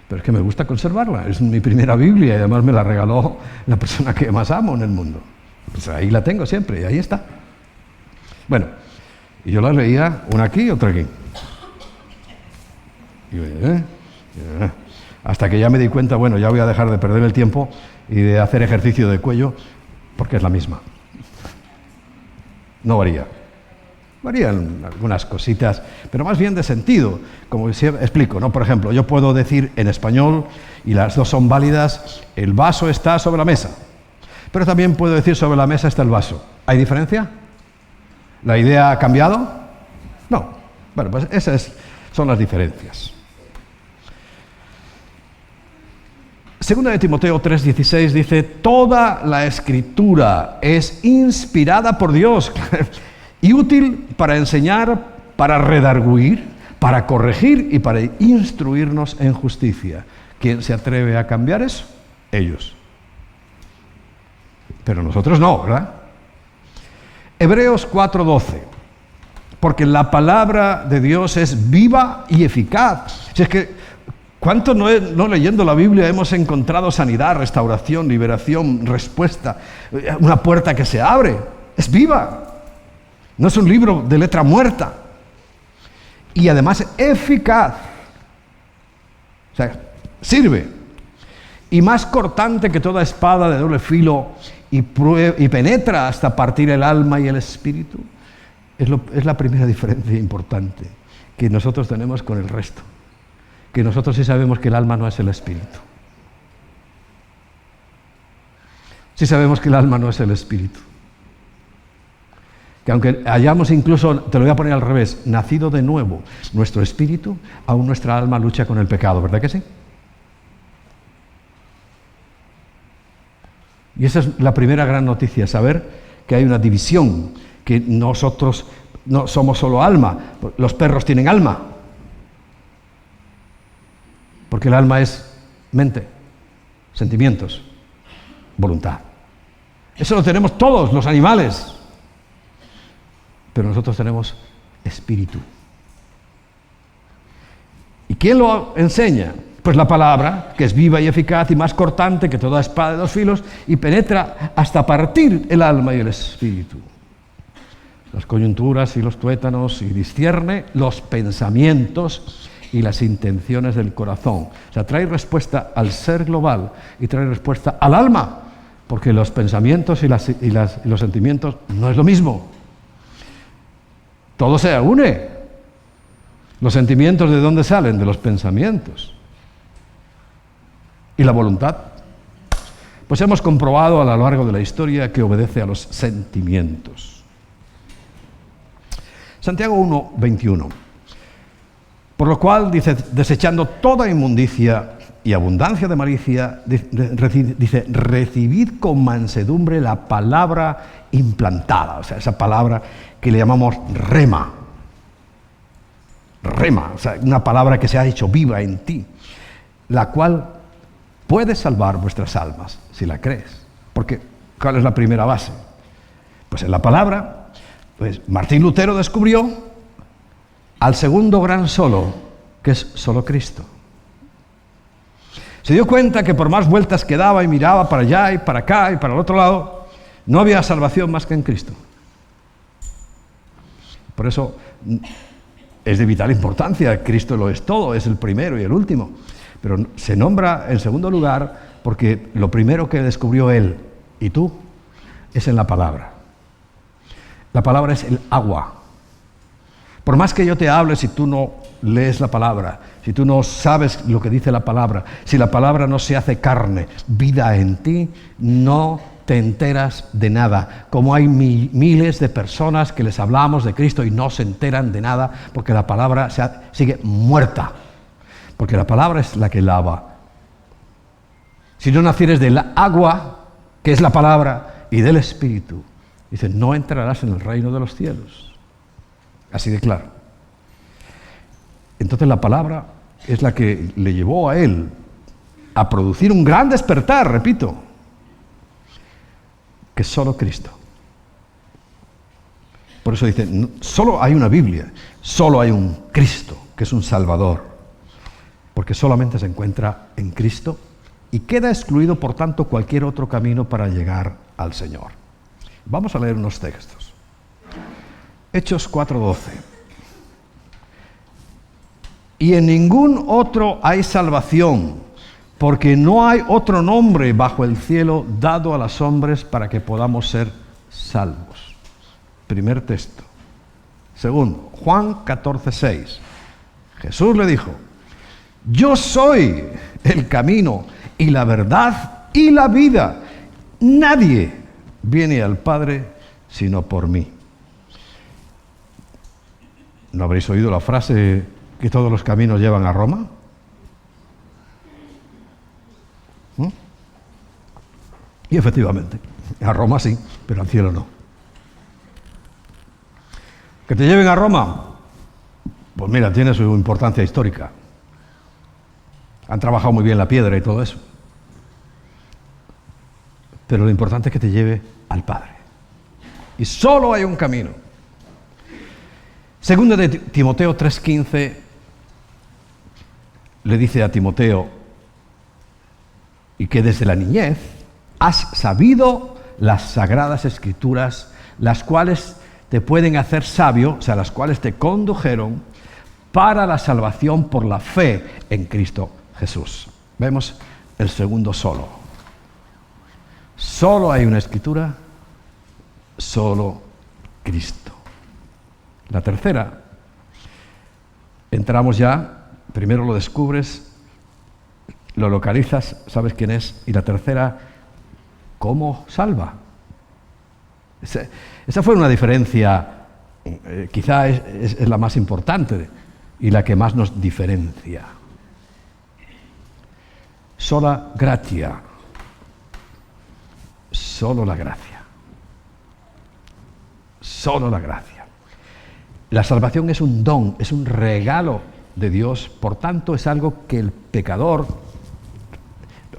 pero es que me gusta conservarla. Es mi primera Biblia y además me la regaló la persona que más amo en el mundo. Pues ahí la tengo siempre y ahí está. Bueno, y yo la leía una aquí y otra aquí. Hasta que ya me di cuenta, bueno, ya voy a dejar de perder el tiempo y de hacer ejercicio de cuello, porque es la misma. No varía. Varían algunas cositas, pero más bien de sentido, como explico, ¿no? Por ejemplo, yo puedo decir en español, y las dos son válidas, el vaso está sobre la mesa. Pero también puedo decir sobre la mesa está el vaso. ¿Hay diferencia? ¿La idea ha cambiado? No. Bueno, pues esas son las diferencias. Segunda de Timoteo 3:16 dice, toda la escritura es inspirada por Dios y útil para enseñar, para redarguir, para corregir y para instruirnos en justicia. ¿Quién se atreve a cambiar eso? Ellos. Pero nosotros no, ¿verdad? Hebreos 4:12. Porque la palabra de Dios es viva y eficaz. Si es que, ¿cuánto no leyendo la Biblia hemos encontrado sanidad, restauración, liberación, respuesta? Una puerta que se abre. Es viva. No es un libro de letra muerta. Y además eficaz. O sea, sirve. Y más cortante que toda espada de doble filo y penetra hasta partir el alma y el espíritu. Es la primera diferencia importante que nosotros tenemos con el resto. Que nosotros sí sabemos que el alma no es el espíritu. Sí sabemos que el alma no es el espíritu. Que aunque hayamos incluso, te lo voy a poner al revés, nacido de nuevo nuestro espíritu, aún nuestra alma lucha con el pecado, ¿verdad que sí? Y esa es la primera gran noticia, saber que hay una división, que nosotros no somos solo alma, los perros tienen alma. Porque el alma es mente, sentimientos, voluntad. Eso lo tenemos todos los animales. Pero nosotros tenemos espíritu. ¿Y quién lo enseña? Pues la palabra, que es viva y eficaz y más cortante que toda espada de dos filos y penetra hasta partir el alma y el espíritu. Las coyunturas y los tuétanos y discierne los pensamientos y las intenciones del corazón. O sea, trae respuesta al ser global y trae respuesta al alma, porque los pensamientos y los sentimientos no es lo mismo. Todo se une. Los sentimientos, ¿de dónde salen? De los pensamientos. ¿Y la voluntad? Pues hemos comprobado a lo largo de la historia que obedece a los sentimientos. Santiago 1:21. Por lo cual, dice, desechando toda inmundicia y abundancia de malicia, dice, recibid con mansedumbre la palabra implantada, o sea, esa palabra que le llamamos rema, o sea, una palabra que se ha hecho viva en ti, la cual puede salvar vuestras almas, si la crees. Porque, ¿cuál es la primera base? Pues en la palabra, pues Martín Lutero descubrió al segundo gran solo, que es solo Cristo. Se dio cuenta que por más vueltas que daba y miraba para allá y para acá y para el otro lado, no había salvación más que en Cristo. Por eso es de vital importancia, Cristo lo es todo, es el primero y el último. Pero se nombra en segundo lugar porque lo primero que descubrió Él y tú es en la palabra. La palabra es el agua. Por más que yo te hable, si tú no lees la palabra, si tú no sabes lo que dice la palabra, si la palabra no se hace carne, vida en ti, no te enteras de nada. Como hay miles de personas que les hablamos de Cristo y no se enteran de nada porque la palabra sigue muerta. Porque la palabra es la que lava. Si no nacieres del agua, que es la palabra, y del Espíritu, dice, no entrarás en el reino de los cielos. Así de claro. Entonces la palabra es la que le llevó a él a producir un gran despertar, repito, que solo Cristo. Por eso dice, solo hay una Biblia, solo hay un Cristo, que es un Salvador, porque solamente se encuentra en Cristo y queda excluido, por tanto, cualquier otro camino para llegar al Señor. Vamos a leer unos textos. Hechos 4:12. Y en ningún otro hay salvación, porque no hay otro nombre bajo el cielo dado a los hombres para que podamos ser salvos. Primer texto. Segundo, Juan 14:6. Jesús le dijo, yo soy el camino y la verdad y la vida. Nadie viene al Padre sino por mí. ¿No habréis oído la frase que todos los caminos llevan a Roma? Y efectivamente, a Roma sí, pero al cielo no. ¿Que te lleven a Roma? Pues mira, tiene su importancia histórica. Han trabajado muy bien la piedra y todo eso. Pero lo importante es que te lleve al Padre. Y solo hay un camino. Segundo de Timoteo 3:15 le dice a Timoteo, y que desde la niñez has sabido las sagradas escrituras, las cuales te pueden hacer sabio, o sea, las cuales te condujeron para la salvación por la fe en Cristo Jesús. Vemos el segundo solo. Solo hay una escritura, solo Cristo. La tercera, entramos ya, primero lo descubres, lo localizas, sabes quién es, y la tercera, ¿cómo salva? Esa fue una diferencia, quizá es la más importante y la que más nos diferencia. Sola gratia, solo la gracia, solo la gracia. La salvación es un don, es un regalo de Dios, por tanto es algo que el pecador,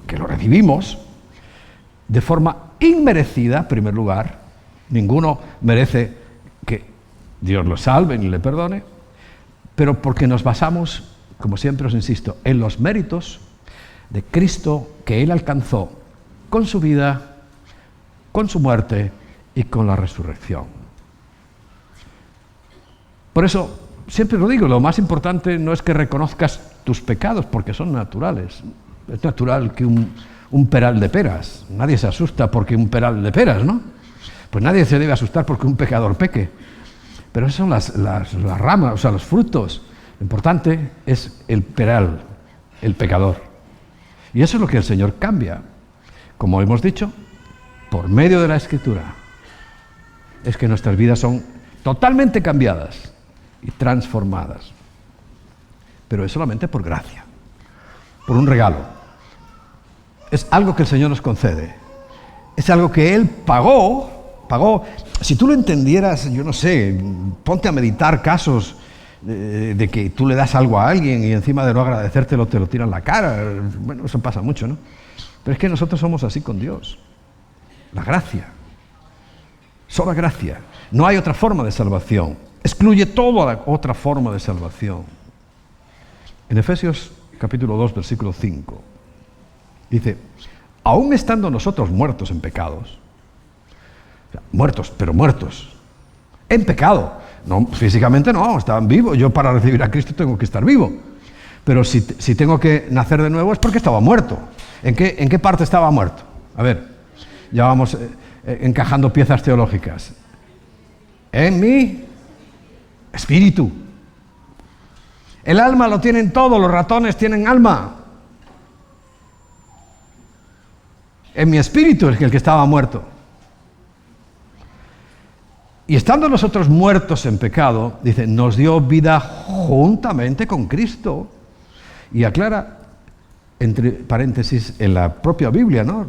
que lo recibimos de forma inmerecida, en primer lugar. Ninguno merece que Dios lo salve ni le perdone, pero porque nos basamos, como siempre os insisto, en los méritos de Cristo que Él alcanzó con su vida, con su muerte y con la resurrección. Por eso, siempre lo digo, lo más importante no es que reconozcas tus pecados, porque son naturales. Es natural que un peral de peras, nadie se asusta porque un peral de peras, ¿no? Pues nadie se debe asustar porque un pecador peque. Pero esas son las ramas, o sea, los frutos. Lo importante es el peral, el pecador. Y eso es lo que el Señor cambia. Como hemos dicho, por medio de la Escritura, es que nuestras vidas son totalmente cambiadas y transformadas. Pero es solamente por gracia, por un regalo. Es algo que el Señor nos concede. Es algo que Él pagó. Si tú lo entendieras, yo no sé, ponte a meditar casos de que tú le das algo a alguien y encima de no agradecértelo te lo tiran en la cara. Bueno, eso pasa mucho, ¿no? Pero es que nosotros somos así con Dios. La gracia. Solo gracia. No hay otra forma de salvación. Excluye toda otra forma de salvación. En Efesios capítulo 2, versículo 5. Dice, aún estando nosotros muertos en pecados, o sea, muertos, pero muertos, en pecado, no, físicamente no, estaban vivos, yo para recibir a Cristo tengo que estar vivo, pero si tengo que nacer de nuevo es porque estaba muerto. ¿En qué parte estaba muerto? A ver, ya vamos encajando piezas teológicas. En mi espíritu. El alma lo tienen todo, los ratones tienen alma. En mi espíritu es el que estaba muerto. Y estando nosotros muertos en pecado, dice, nos dio vida juntamente con Cristo. Y aclara, entre paréntesis, en la propia Biblia, ¿no?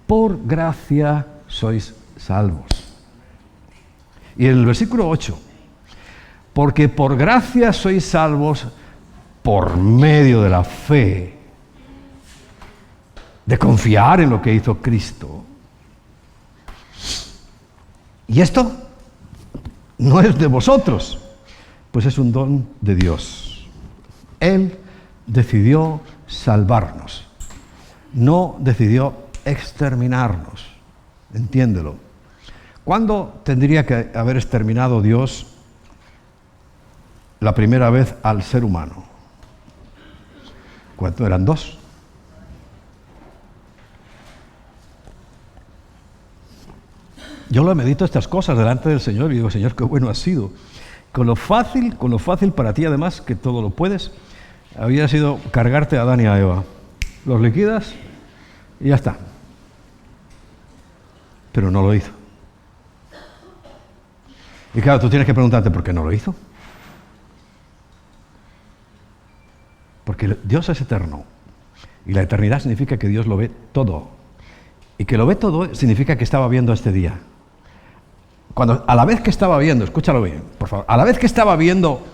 Por gracia sois salvos. Y en el versículo 8, porque por gracia sois salvos por medio de la fe, de confiar en lo que hizo Cristo. Y esto no es de vosotros, pues es un don de Dios. Él decidió salvarnos, no decidió exterminarnos. Entiéndelo. ¿Cuándo tendría que haber exterminado Dios la primera vez al ser humano? ¿Cuánto eran? 2. Yo lo medito estas cosas delante del Señor y digo, Señor, qué bueno has sido. Con lo fácil para ti además, que todo lo puedes, había sido cargarte a Adán y a Eva. Los liquidas y ya está. Pero no lo hizo. Y claro, tú tienes que preguntarte, ¿por qué no lo hizo? Porque Dios es eterno. Y la eternidad significa que Dios lo ve todo. Y que lo ve todo significa que estaba viendo este día. A la vez que estaba viendo, escúchalo bien, por favor, a la vez que estaba viendo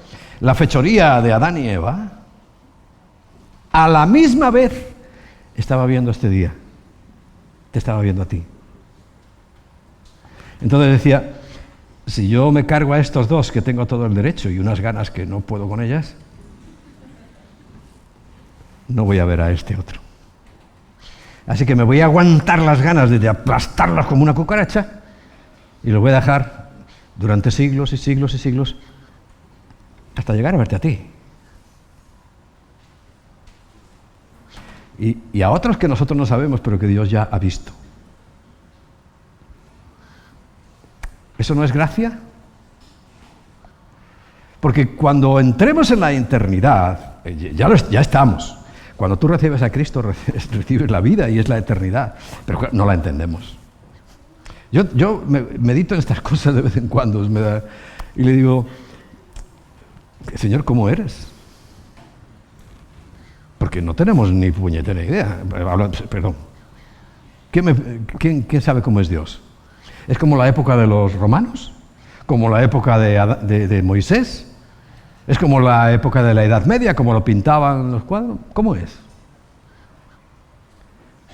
la fechoría de Adán y Eva, a la misma vez estaba viendo este día. Te estaba viendo a ti. Entonces decía, si yo me cargo a estos dos que tengo todo el derecho y unas ganas que no puedo con ellas, no voy a ver a este otro. Así que me voy a aguantar las ganas de aplastarlas como una cucaracha y lo voy a dejar durante siglos y siglos y siglos hasta llegar a verte a ti. Y a otros que nosotros no sabemos, pero que Dios ya ha visto. ¿Eso no es gracia? Porque cuando entremos en la eternidad, ya estamos. Cuando tú recibes a Cristo, recibes la vida y es la eternidad, pero no la entendemos. Yo medito en estas cosas de vez en cuando y le digo, Señor, ¿cómo eres? Porque no tenemos ni puñetera idea. Perdón. ¿Quién sabe cómo es Dios? ¿Es como la época de los romanos? ¿Como la época de Moisés? ¿Es como la época de la Edad Media, como lo pintaban los cuadros? ¿Cómo es?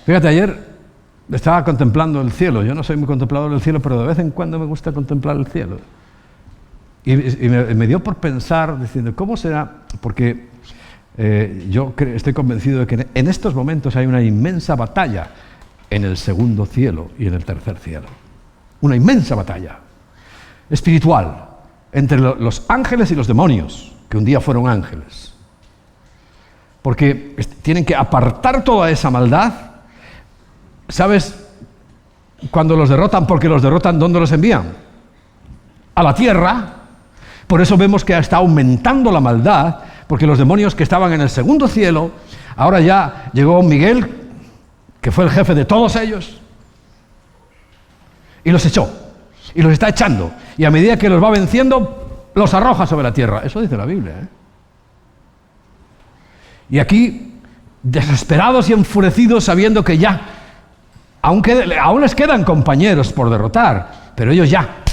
Fíjate, ayer estaba contemplando el cielo. Yo no soy muy contemplador del cielo, pero de vez en cuando me gusta contemplar el cielo. Y me dio por pensar, diciendo, ¿cómo será? Porque yo estoy convencido de que en estos momentos hay una inmensa batalla en el segundo cielo y en el tercer cielo. Una inmensa batalla espiritual entre los ángeles y los demonios, que un día fueron ángeles. Porque tienen que apartar toda esa maldad. ¿Sabes cuando los derrotan? Porque los derrotan, ¿dónde los envían? A la tierra. Por eso vemos que está aumentando la maldad, porque los demonios que estaban en el segundo cielo, ahora ya llegó Miguel, que fue el jefe de todos ellos, y los echó, y los está echando, y a medida que los va venciendo, los arroja sobre la tierra. Eso dice la Biblia, ¿eh? Y aquí, desesperados y enfurecidos, sabiendo que ya, aún les quedan compañeros por derrotar, pero ellos ya,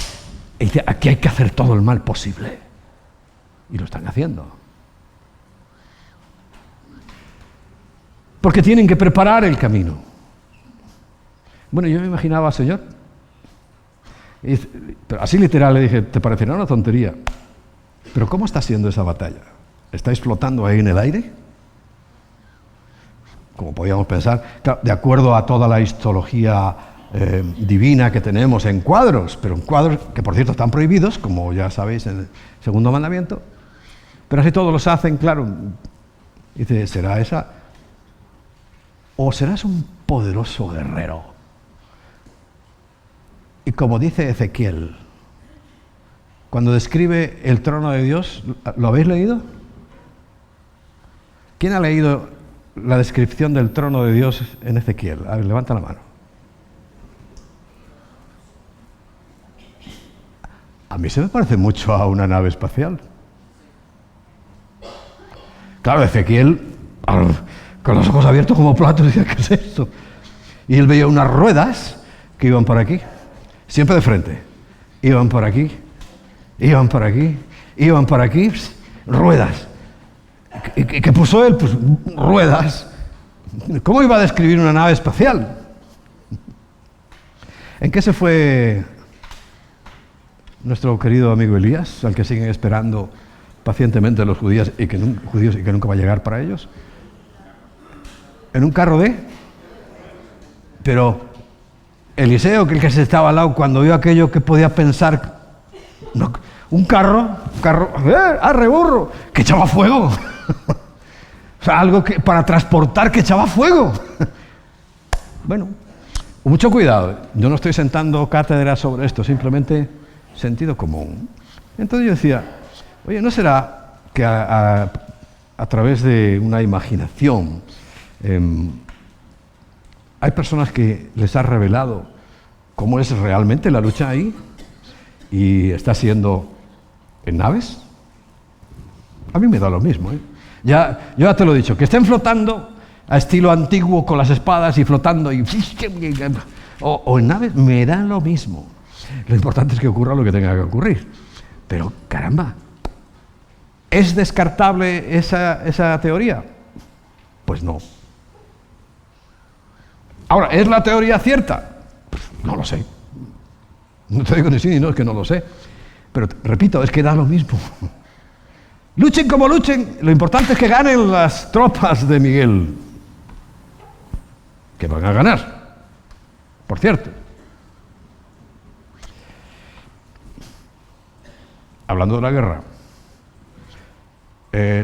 y dice, aquí hay que hacer todo el mal posible. Y lo están haciendo. Porque tienen que preparar el camino. Bueno, yo me imaginaba, Señor, pero así literal le dije, te parecerá una tontería, pero ¿cómo está siendo esa batalla? ¿Estáis flotando ahí en el aire? como podíamos pensar, claro, de acuerdo a toda la histología divina que tenemos en cuadros, pero en cuadros que por cierto están prohibidos, como ya sabéis en el segundo mandamiento, pero así todos los hacen, claro. Dice, ¿será esa? ¿O serás un poderoso guerrero? Y como dice Ezequiel, cuando describe el trono de Dios, ¿lo habéis leído? ¿Quién ha leído la descripción del trono de Dios en Ezequiel? A ver, levanta la mano. A mí se me parece mucho a una nave espacial. Claro, Ezequiel, con los ojos abiertos como platos, decía, ¿qué es esto? Y él veía unas ruedas que iban por aquí, siempre de frente. Iban por aquí, iban por aquí, iban por aquí, ruedas. ¿Qué puso él? Pues ruedas. ¿Cómo iba a describir una nave espacial? ¿En qué se fue nuestro querido amigo Elías, al que siguen esperando pacientemente los judíos y que nunca va a llegar para ellos? ¿En un carro de? Pero Eliseo, que el que se estaba al lado, cuando vio aquello, que podía pensar, no, un carro, arre burro, que echaba fuego. O sea, algo que para transportar que echaba fuego. Bueno, mucho cuidado. Yo no estoy sentando cátedra sobre esto, simplemente sentido común. Entonces yo decía, oye, ¿no será que a través de una imaginación hay personas que les ha revelado cómo es realmente la lucha ahí y está siendo en naves? A mí me da lo mismo, ¿eh? Yo ya te lo he dicho, que estén flotando a estilo antiguo con las espadas y flotando o en naves, me da lo mismo. Lo importante es que ocurra lo que tenga que ocurrir. Pero caramba, ¿es descartable esa teoría? Pues no. Ahora, ¿es la teoría cierta? Pues no lo sé. No te digo ni sí ni no, es que no lo sé. Pero repito, es que da lo mismo. Luchen como luchen, lo importante es que ganen las tropas de Miguel, que van a ganar, por cierto. Hablando de la guerra,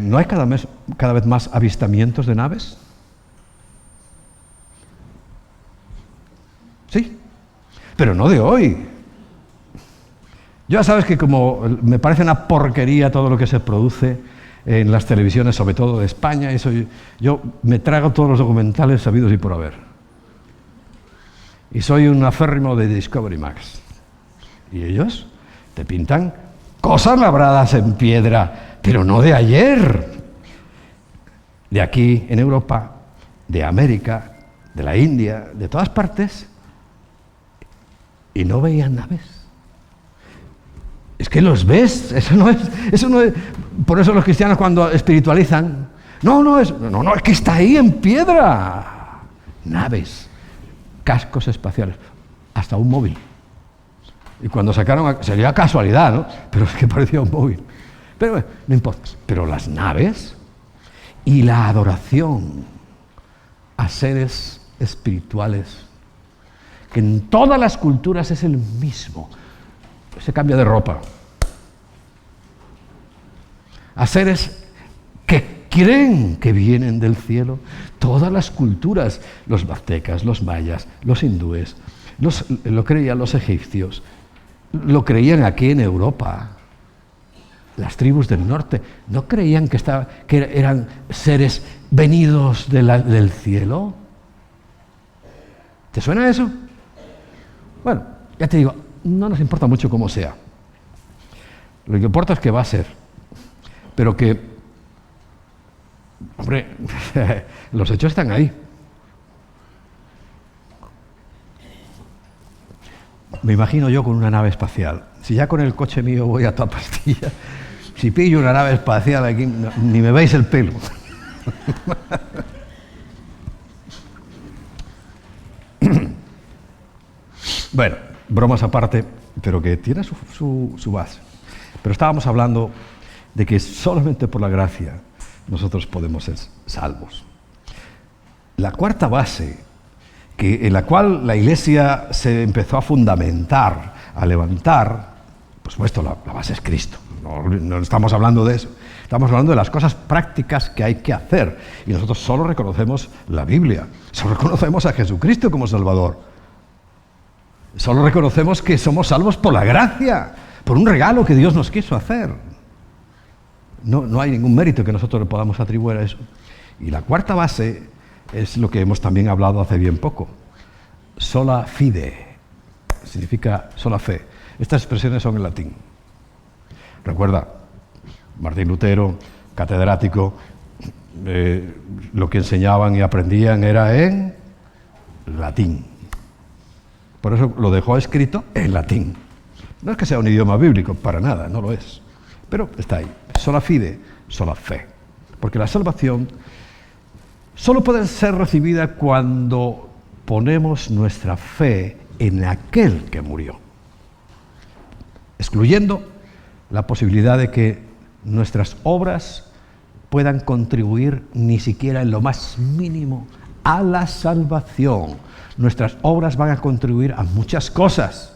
¿no hay cada vez más avistamientos de naves? Sí, pero no de hoy. Ya sabes que como me parece una porquería todo lo que se produce en las televisiones, sobre todo de España, eso yo me trago todos los documentales sabidos y por haber. Y soy un aférrimo de Discovery Max. Y ellos te pintan cosas labradas en piedra, pero no de ayer. De aquí, en Europa, de América, de la India, de todas partes, y no veían naves. Es que los ves, eso no es, por eso los cristianos cuando espiritualizan, no, es que está ahí en piedra. Naves, cascos espaciales, hasta un móvil. Y cuando sacaron, sería casualidad, ¿no? Pero es que parecía un móvil. Pero bueno, no importa. Pero las naves y la adoración a seres espirituales, que en todas las culturas es el mismo. Se cambia de ropa. A seres que creen que vienen del cielo. Todas las culturas, los aztecas, los mayas, los hindúes, lo creían los egipcios, lo creían aquí en Europa. Las tribus del norte no creían que eran seres venidos del cielo. ¿Te suena eso? Bueno, ya te digo, no nos importa mucho cómo sea. Lo que importa es que va a ser. Pero que, hombre, los hechos están ahí. Me imagino yo con una nave espacial. Si ya con el coche mío voy a toda pastilla, si pillo una nave espacial aquí, ni me veis el pelo. Bueno, bromas aparte, pero que tiene su base. Pero estábamos hablando de que solamente por la gracia nosotros podemos ser salvos. la cuarta base en la cual la Iglesia se empezó a fundamentar, a levantar, por supuesto, la base es Cristo. No estamos hablando de eso. Estamos hablando de las cosas prácticas que hay que hacer. Y nosotros solo reconocemos la Biblia. Solo reconocemos a Jesucristo como Salvador. Solo reconocemos que somos salvos por la gracia, por un regalo que Dios nos quiso hacer. No hay ningún mérito que nosotros le podamos atribuir a eso. Y la cuarta base es lo que hemos también hablado hace bien poco. Sola fide. Significa sola fe. Estas expresiones son en latín. Recuerda, Martín Lutero, catedrático, lo que enseñaban y aprendían era en latín. Por eso lo dejó escrito en latín. No es que sea un idioma bíblico, para nada, no lo es. Pero está ahí. Sola fide, sola fe. Porque la salvación solo puede ser recibida cuando ponemos nuestra fe en aquel que murió, excluyendo la posibilidad de que nuestras obras puedan contribuir ni siquiera en lo más mínimo a la salvación. Nuestras obras van a contribuir a muchas cosas.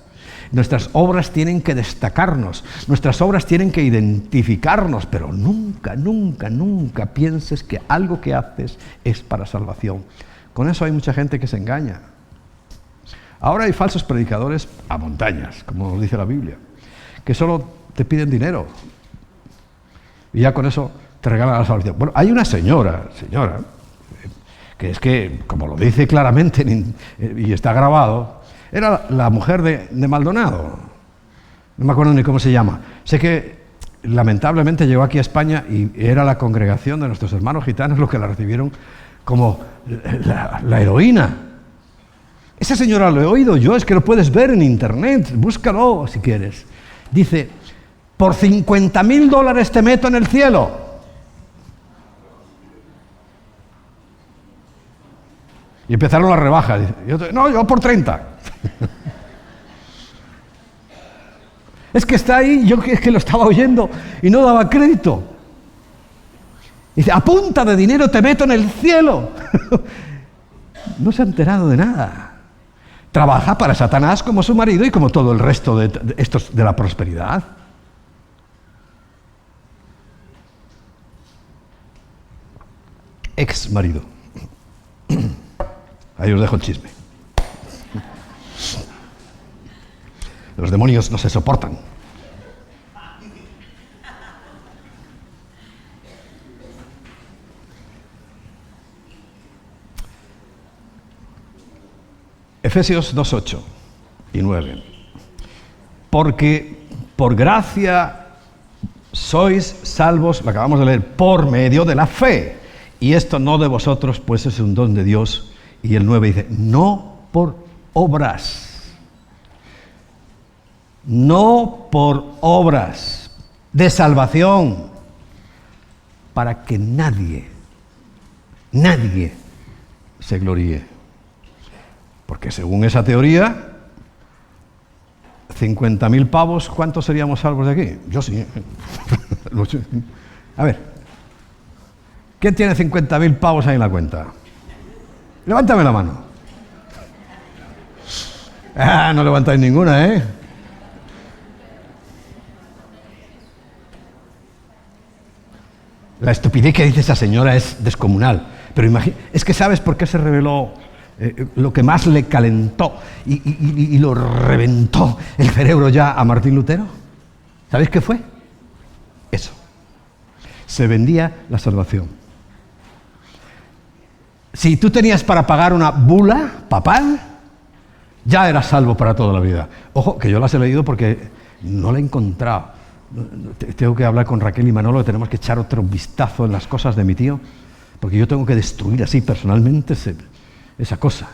Nuestras obras tienen que destacarnos, nuestras obras tienen que identificarnos, pero nunca, nunca, nunca pienses que algo que haces es para salvación. Con eso hay mucha gente que se engaña. Ahora hay falsos predicadores a montañas, como nos dice la Biblia, que solo te piden dinero y ya con eso te regalan la salvación. Bueno, hay una señora, que es que, como lo dice claramente y está grabado, era la mujer de Maldonado. No me acuerdo ni cómo se llama. Sé que lamentablemente llegó aquí a España y era la congregación de nuestros hermanos gitanos los que la recibieron como la heroína. Esa señora lo he oído yo, es que lo puedes ver en internet, búscalo si quieres. Dice, por $50,000 te meto en el cielo. Y empezaron las rebajas. No, yo por 30. Es que está ahí, yo es que lo estaba oyendo y no daba crédito. Dice, a punta de dinero te meto en el cielo. No se ha enterado de nada. Trabaja para Satanás como su marido y como todo el resto de estos de la prosperidad. Ex marido. Ahí os dejo el chisme. Los demonios no se soportan. Efesios 2:8 y 9. Porque por gracia sois salvos, lo acabamos de leer, por medio de la fe. Y esto no de vosotros, pues es un don de Dios. Y el 9 dice, no por obras. No por obras de salvación, para que nadie se gloríe. Porque según esa teoría, 50.000 pavos, ¿cuántos seríamos salvos de aquí? Yo sí. A ver, ¿quién tiene 50.000 pavos ahí en la cuenta? Levántame la mano. No levantáis ninguna, ¿eh? La estupidez que dice esa señora es descomunal. Pero es que ¿sabes por qué se reveló lo que más le calentó y lo reventó el cerebro ya a Martín Lutero? ¿Sabéis qué fue? Eso. Se vendía la salvación. Si tú tenías para pagar una bula papal, ya eras salvo para toda la vida. Ojo, que yo las he leído porque no la he encontrado. Tengo que hablar con Raquel y Manolo, tenemos que echar otro vistazo en las cosas de mi tío, porque yo tengo que destruir así personalmente esa cosa.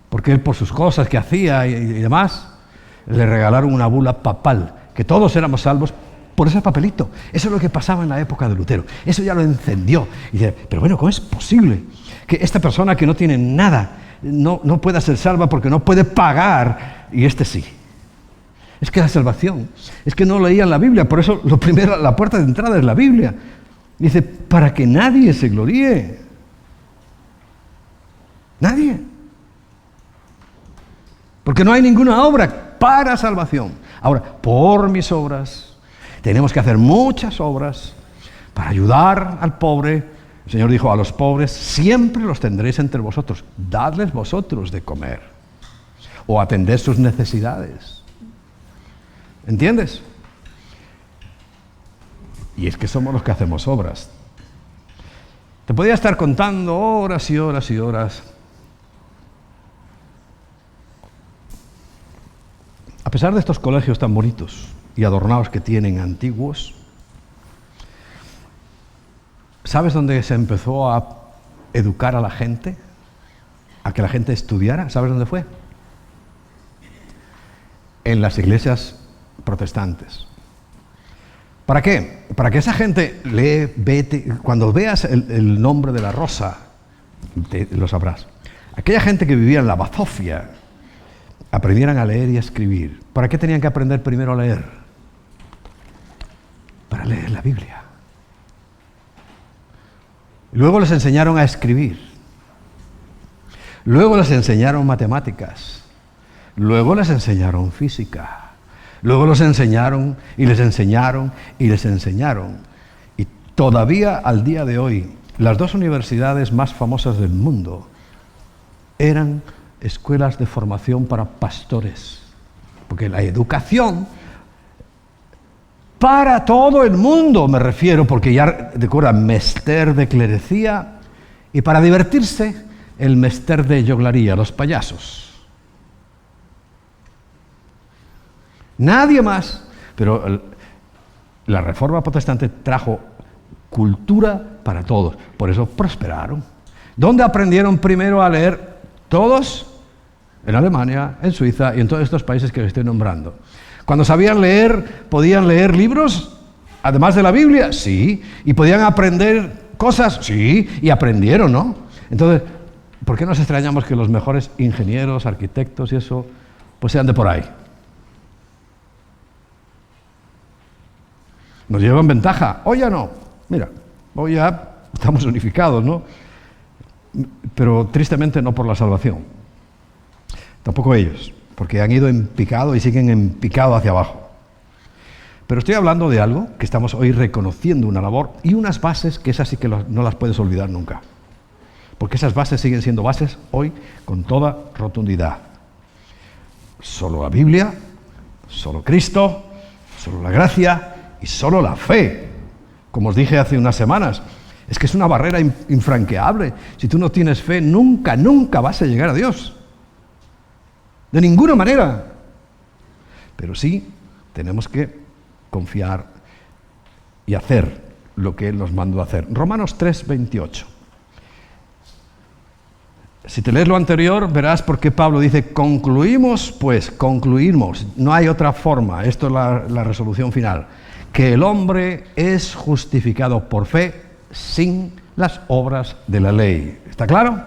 Porque él, por sus cosas que hacía y demás, le regalaron una bula papal, que todos éramos salvos por ese papelito. Eso es lo que pasaba en la época de Lutero. Eso ya lo encendió. Y dice, pero bueno, ¿cómo es posible que esta persona que no tiene nada no pueda ser salva porque no puede pagar y este sí? Es que la salvación, es que no leían la Biblia, por eso lo primero, la puerta de entrada es la Biblia. Dice, para que nadie se gloríe. Nadie. Porque no hay ninguna obra para salvación. Ahora, por mis obras, tenemos que hacer muchas obras para ayudar al pobre. El Señor dijo, a los pobres siempre los tendréis entre vosotros. Dadles vosotros de comer. O atended sus necesidades. ¿Entiendes? Y es que somos los que hacemos obras. Te podría estar contando horas y horas y horas. A pesar de estos colegios tan bonitos y adornados que tienen, antiguos, ¿sabes dónde se empezó a educar a la gente? A que la gente estudiara. ¿Sabes dónde fue? En las iglesias protestantes. ¿Para qué? Para que esa gente lee, cuando veas el nombre de la rosa, lo sabrás. Aquella gente que vivía en la bazofia, aprendieran a leer y a escribir. ¿Para qué tenían que aprender primero a leer? Para leer la Biblia. Luego les enseñaron a escribir. Luego les enseñaron matemáticas. Luego les enseñaron física. Luego los enseñaron y les enseñaron y les enseñaron. Y todavía al día de hoy, las dos universidades más famosas del mundo eran escuelas de formación para pastores. Porque la educación para todo el mundo, me refiero, porque ya recuerda, mester de clerecía, y para divertirse, el mester de joglaría, los payasos. Nadie más, pero la Reforma Protestante trajo cultura para todos, por eso prosperaron. ¿Dónde aprendieron primero a leer? Todos, en Alemania, en Suiza y en todos estos países que les estoy nombrando. Cuando sabían leer, ¿podían leer libros? Además de la Biblia, sí. ¿Y podían aprender cosas? Sí. Y aprendieron, ¿no? Entonces, ¿por qué nos extrañamos que los mejores ingenieros, arquitectos y eso, pues sean de por ahí? Nos llevan ventaja. Hoy ya no. Mira, hoy ya estamos unificados, ¿no? Pero tristemente no por la salvación. Tampoco ellos, porque han ido en picado y siguen en picado hacia abajo. Pero estoy hablando de algo que estamos hoy reconociendo, una labor y unas bases que esas sí que no las puedes olvidar nunca. Porque esas bases siguen siendo bases hoy con toda rotundidad. Solo la Biblia, solo Cristo, solo la gracia y solo la fe. Como os dije hace unas semanas, es que es una barrera infranqueable. Si tú no tienes fe, nunca, nunca vas a llegar a Dios. De ninguna manera. Pero sí, tenemos que confiar y hacer lo que Él nos mandó a hacer. Romanos 3:28. Si te lees lo anterior, verás por qué Pablo dice, concluimos, pues, concluimos. No hay otra forma, esto es la resolución final. Que el hombre es justificado por fe sin las obras de la ley. ¿Está claro?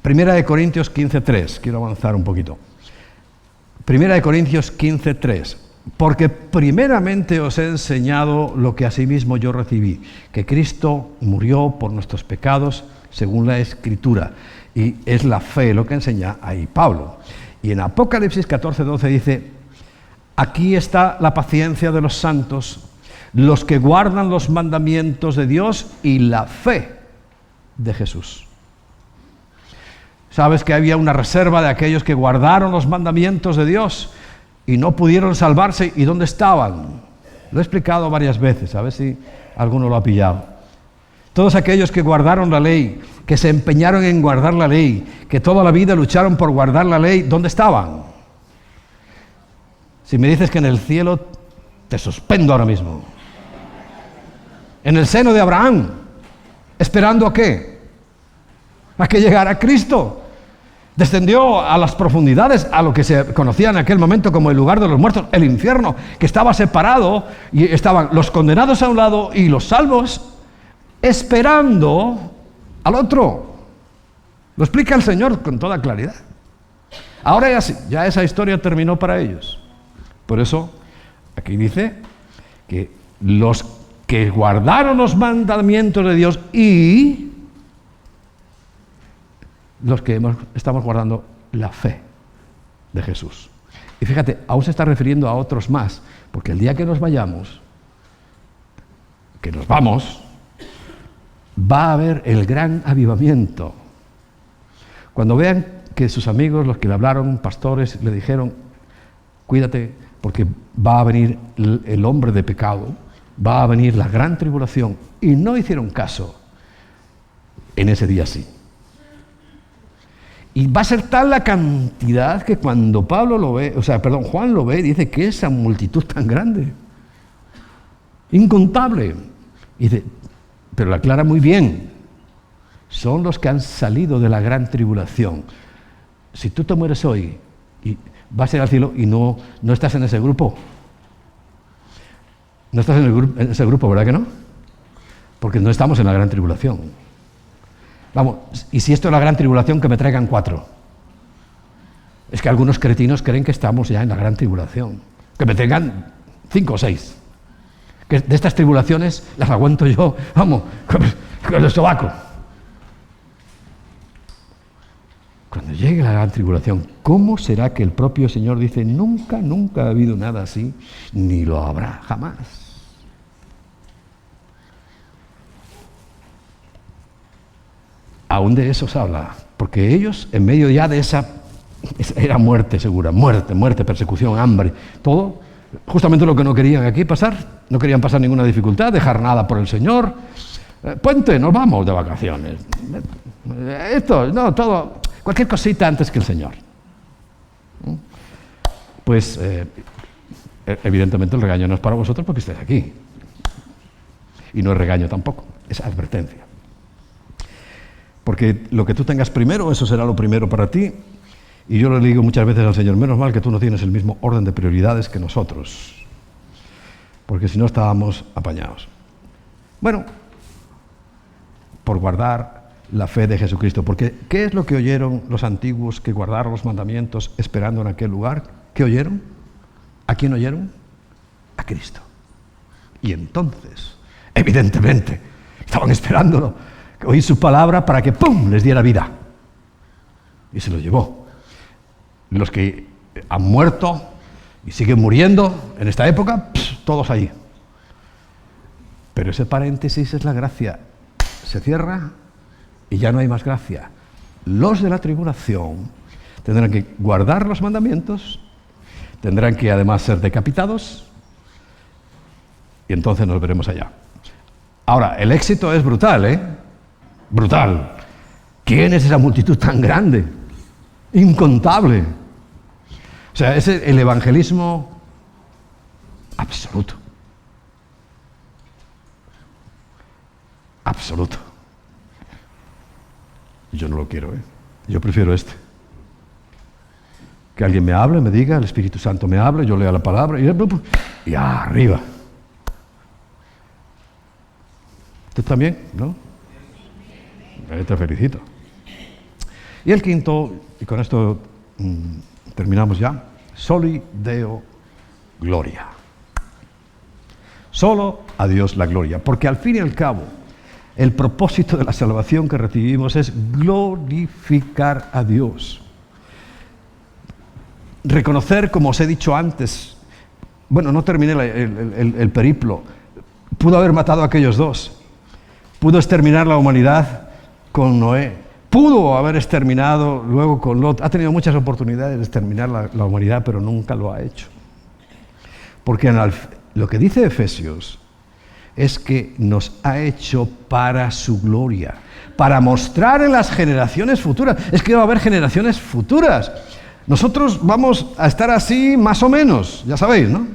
Primera de Corintios 15:3. Quiero avanzar un poquito. Primera de Corintios 15:3. Porque primeramente os he enseñado lo que asimismo yo recibí, que Cristo murió por nuestros pecados según la Escritura. Y es la fe lo que enseña ahí Pablo. Y en Apocalipsis 14:12 dice, aquí está la paciencia de los santos, los que guardan los mandamientos de Dios y la fe de Jesús. ¿Sabes que había una reserva de aquellos que guardaron los mandamientos de Dios y no pudieron salvarse? ¿Y dónde estaban? Lo he explicado varias veces, a ver si alguno lo ha pillado. Todos aquellos que guardaron la ley, que se empeñaron en guardar la ley, que toda la vida lucharon por guardar la ley, ¿dónde estaban? Si me dices que en el cielo, te suspendo ahora mismo. En el seno de Abraham, ¿esperando a qué? A que llegara Cristo. Descendió a las profundidades, a lo que se conocía en aquel momento como el lugar de los muertos, el infierno, que estaba separado y estaban los condenados a un lado y los salvos esperando al otro. Lo explica el Señor con toda claridad. Ahora ya esa historia terminó para ellos. Por eso, aquí dice que los que guardaron los mandamientos de Dios y los que estamos guardando la fe de Jesús. Y fíjate, aún se está refiriendo a otros más, porque el día que nos vayamos, que nos vamos, va a haber el gran avivamiento. Cuando vean que sus amigos, los que le hablaron, pastores, le dijeron, cuídate, porque va a venir el hombre de pecado, va a venir la gran tribulación, y no hicieron caso, en ese día sí. Y va a ser tal la cantidad que cuando Juan lo ve, dice que esa multitud tan grande, incontable, y dice, pero lo aclara muy bien, son los que han salido de la gran tribulación. Si tú te mueres hoy y vas a ir al cielo y no estás en ese grupo, no estás en ese grupo, ¿verdad que no? Porque no estamos en la gran tribulación. Vamos, y si esto es la gran tribulación, que me traigan 4. Es que algunos cretinos creen que estamos ya en la gran tribulación. Que me traigan 5 o 6. Que de estas tribulaciones las aguanto yo, vamos, con el sobaco. Cuando llegue la gran tribulación, ¿cómo será que el propio Señor dice, nunca ha habido nada así, ni lo habrá jamás? Aún de eso se habla, porque ellos, en medio ya de esa era muerte segura, muerte, persecución, hambre, todo, justamente lo que no querían aquí pasar, no querían pasar ninguna dificultad, dejar nada por el Señor. Puente, nos vamos de vacaciones. Todo, cualquier cosita antes que el Señor. Pues, evidentemente el regaño no es para vosotros porque estáis aquí. Y no es regaño tampoco, es advertencia. Porque lo que tú tengas primero, eso será lo primero para ti. Y yo le digo muchas veces al Señor, menos mal que tú no tienes el mismo orden de prioridades que nosotros. Porque si no estábamos apañados. Bueno, por guardar la fe de Jesucristo. Porque, ¿qué es lo que oyeron los antiguos que guardaron los mandamientos esperando en aquel lugar? ¿Qué oyeron? ¿A quién oyeron? A Cristo. Y entonces, evidentemente, estaban esperándolo. Oí su palabra para que ¡pum!, les diera vida. Y se lo llevó. Los que han muerto y siguen muriendo en esta época, todos allí. Pero ese paréntesis es la gracia. Se cierra y ya no hay más gracia. Los de la tribulación tendrán que guardar los mandamientos, tendrán que además ser decapitados, y entonces nos veremos allá. Ahora, el éxito es brutal, ¿eh? Brutal. ¿Quién es esa multitud tan grande? Incontable. O sea, es el evangelismo absoluto. Absoluto. Yo no lo quiero, ¿eh? Yo prefiero este. Que alguien me hable, me diga, el Espíritu Santo me hable, yo lea la palabra y arriba. ¿Tú también? ¿No? Te felicito. Y el quinto, y con esto terminamos ya, Soli Deo Gloria. Solo a Dios la gloria, porque al fin y al cabo, el propósito de la salvación que recibimos es glorificar a Dios. Reconocer, como os he dicho antes, bueno, no terminé el periplo, pudo haber matado a aquellos dos, pudo exterminar la humanidad con Noé, pudo haber exterminado luego con Lot, ha tenido muchas oportunidades de exterminar la humanidad, pero nunca lo ha hecho. Porque lo que dice Efesios es que nos ha hecho para su gloria, para mostrar en las generaciones futuras. Es que va a haber generaciones futuras. Nosotros vamos a estar así más o menos, ya sabéis, ¿no?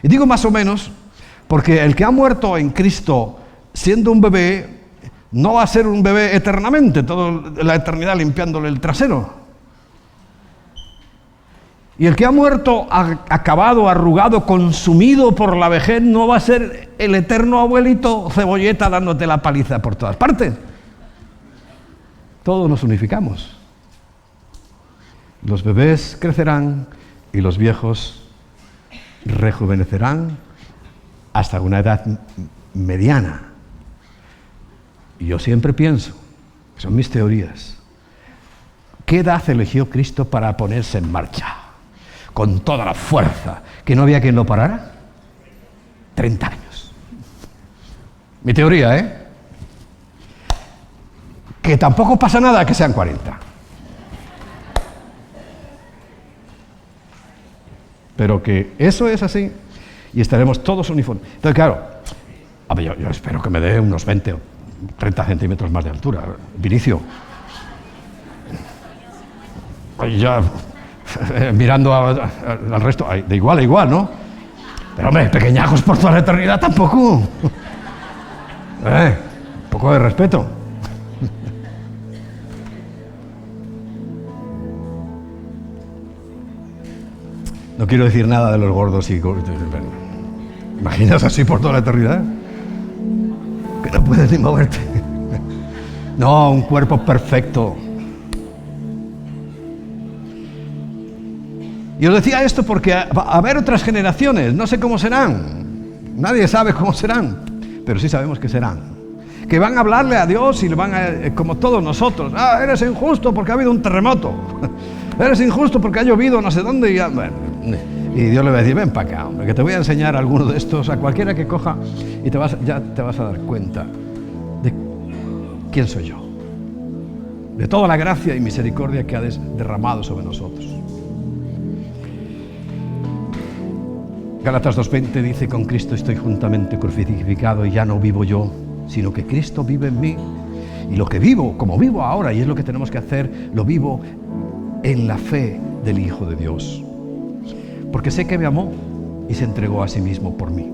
Y digo más o menos porque el que ha muerto en Cristo siendo un bebé no va a ser un bebé eternamente, toda la eternidad limpiándole el trasero. Y el que ha muerto acabado, arrugado, consumido por la vejez, no va a ser el eterno abuelito cebolleta dándote la paliza por todas partes. Todos nos unificamos. Los bebés crecerán y los viejos rejuvenecerán hasta una edad mediana. Y yo siempre pienso, son mis teorías, ¿Qué edad eligió Cristo para ponerse en marcha? Con toda la fuerza, que no había quien lo parara. 30 años. Mi teoría, ¿eh? Que tampoco pasa nada que sean 40. Pero que eso es así y estaremos todos uniformes. Entonces, claro, a ver, yo espero que me dé unos 20 o 30 centímetros más de altura. Vinicio. Ya mirando al resto, de igual a igual, ¿no? Pero hombre, pequeñajos por toda la eternidad tampoco. Un poco de respeto. No quiero decir nada de los gordos y gordos. ¿Imaginas así por toda la eternidad? Que no puedes ni moverte. No, un cuerpo perfecto. Y os decía esto porque va a haber otras generaciones, no sé cómo serán, nadie sabe cómo serán, pero sí sabemos que serán. Que van a hablarle a Dios y le van a, como todos nosotros, eres injusto porque ha habido un terremoto, eres injusto porque ha llovido no sé dónde, y Dios le va a decir, ven para acá, hombre, que te voy a enseñar alguno de estos, a cualquiera que coja, y ya te vas a dar cuenta de quién soy yo, de toda la gracia y misericordia que ha derramado sobre nosotros. Gálatas 2:20 dice, con Cristo estoy juntamente crucificado y ya no vivo yo, sino que Cristo vive en mí. Y lo que vivo, como vivo ahora, y es lo que tenemos que hacer, lo vivo en la fe del Hijo de Dios. Porque sé que me amó y se entregó a sí mismo por mí.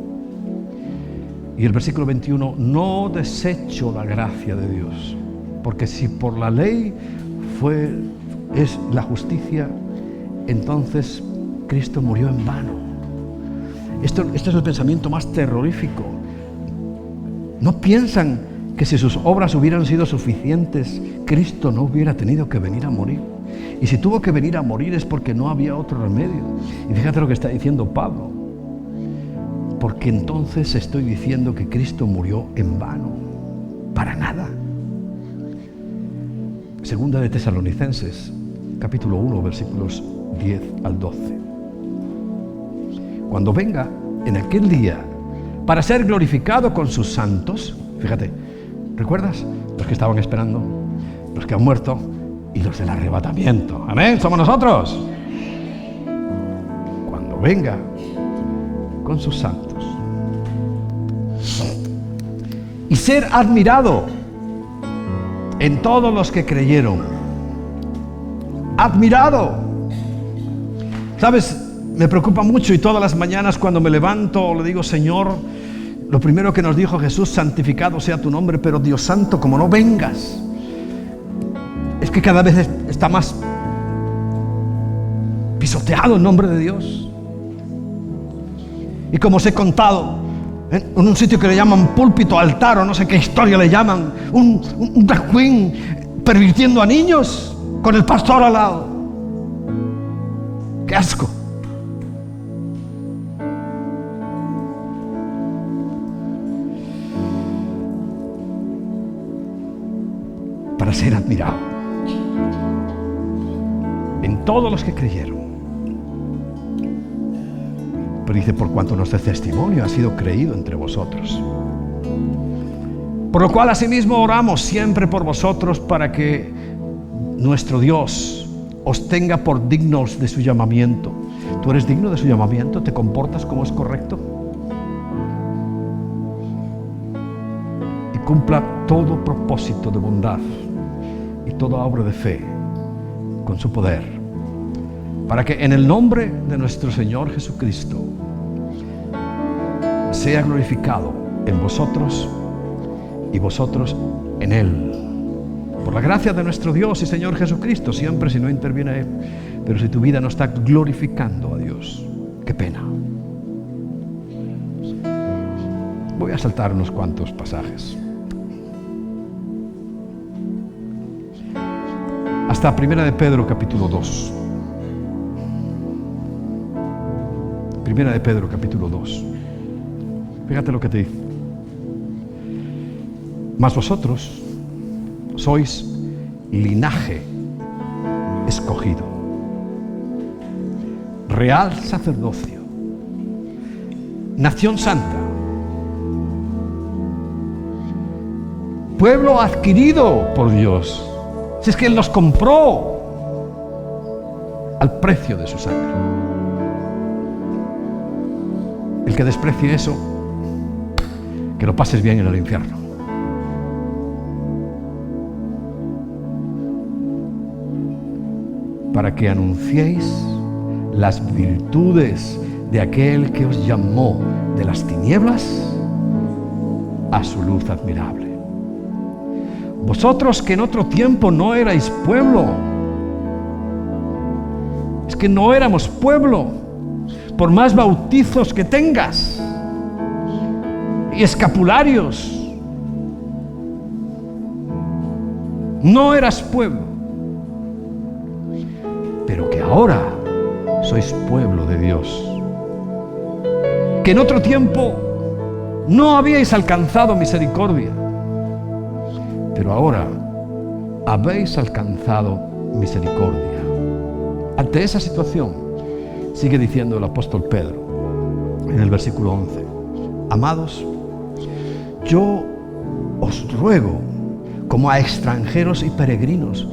Y el versículo 21, no desecho la gracia de Dios, porque si por la ley es la justicia, entonces Cristo murió en vano. Esto es el pensamiento más terrorífico. No piensan que si sus obras hubieran sido suficientes, Cristo no hubiera tenido que venir a morir. Y si tuvo que venir a morir es porque no había otro remedio. Y fíjate lo que está diciendo Pablo. Porque entonces estoy diciendo que Cristo murió en vano. Para nada. Segunda de Tesalonicenses, capítulo 1, versículos 10 al 12. Cuando venga en aquel día para ser glorificado con sus santos, fíjate, ¿recuerdas? Los que estaban esperando, los que han muerto y los del arrebatamiento. Amén, somos nosotros. Cuando venga con sus santos y ser admirado en todos los que creyeron. Admirado. ¿Sabes? Me preocupa mucho y todas las mañanas cuando me levanto le digo, Señor, lo primero que nos dijo Jesús, santificado sea tu nombre, pero Dios santo, como no vengas. Es que cada vez está más pisoteado el nombre de Dios. Y como os he contado, en un sitio que le llaman púlpito, altar o no sé qué historia le llaman, un drag queen pervirtiendo a niños con el pastor al lado. ¡Qué asco! Para ser admirado en todos los que creyeron. Pero dice, por cuanto nuestro testimonio ha sido creído entre vosotros, por lo cual asimismo oramos siempre por vosotros, para que nuestro Dios os tenga por dignos de su llamamiento. ¿Tú eres digno de su llamamiento? ¿Te comportas como es correcto? Y cumpla todo propósito de bondad y toda obra de fe con su poder, para que en el nombre de nuestro Señor Jesucristo sea glorificado en vosotros y vosotros en Él, por la gracia de nuestro Dios y Señor Jesucristo, siempre si no interviene Él. Pero si tu vida no está glorificando a Dios, qué pena. Voy a saltar unos cuantos pasajes hasta Primera de Pedro capítulo 2. Primera de Pedro capítulo 2. Fíjate lo que te dice. Mas vosotros sois linaje escogido, real sacerdocio, nación santa, pueblo adquirido por Dios. Si es que Él nos compró al precio de su sangre. El que desprecie eso, que lo pases bien en el infierno. Para que anunciéis las virtudes de aquel que os llamó de las tinieblas a su luz admirable. Vosotros que en otro tiempo no erais pueblo, es que no éramos pueblo, por más bautizos que tengas y escapularios, no eras pueblo, pero que ahora sois pueblo de Dios, que en otro tiempo no habíais alcanzado misericordia, pero ahora habéis alcanzado misericordia. Ante esa situación, sigue diciendo el apóstol Pedro en el versículo 11: amados, yo os ruego como a extranjeros y peregrinos.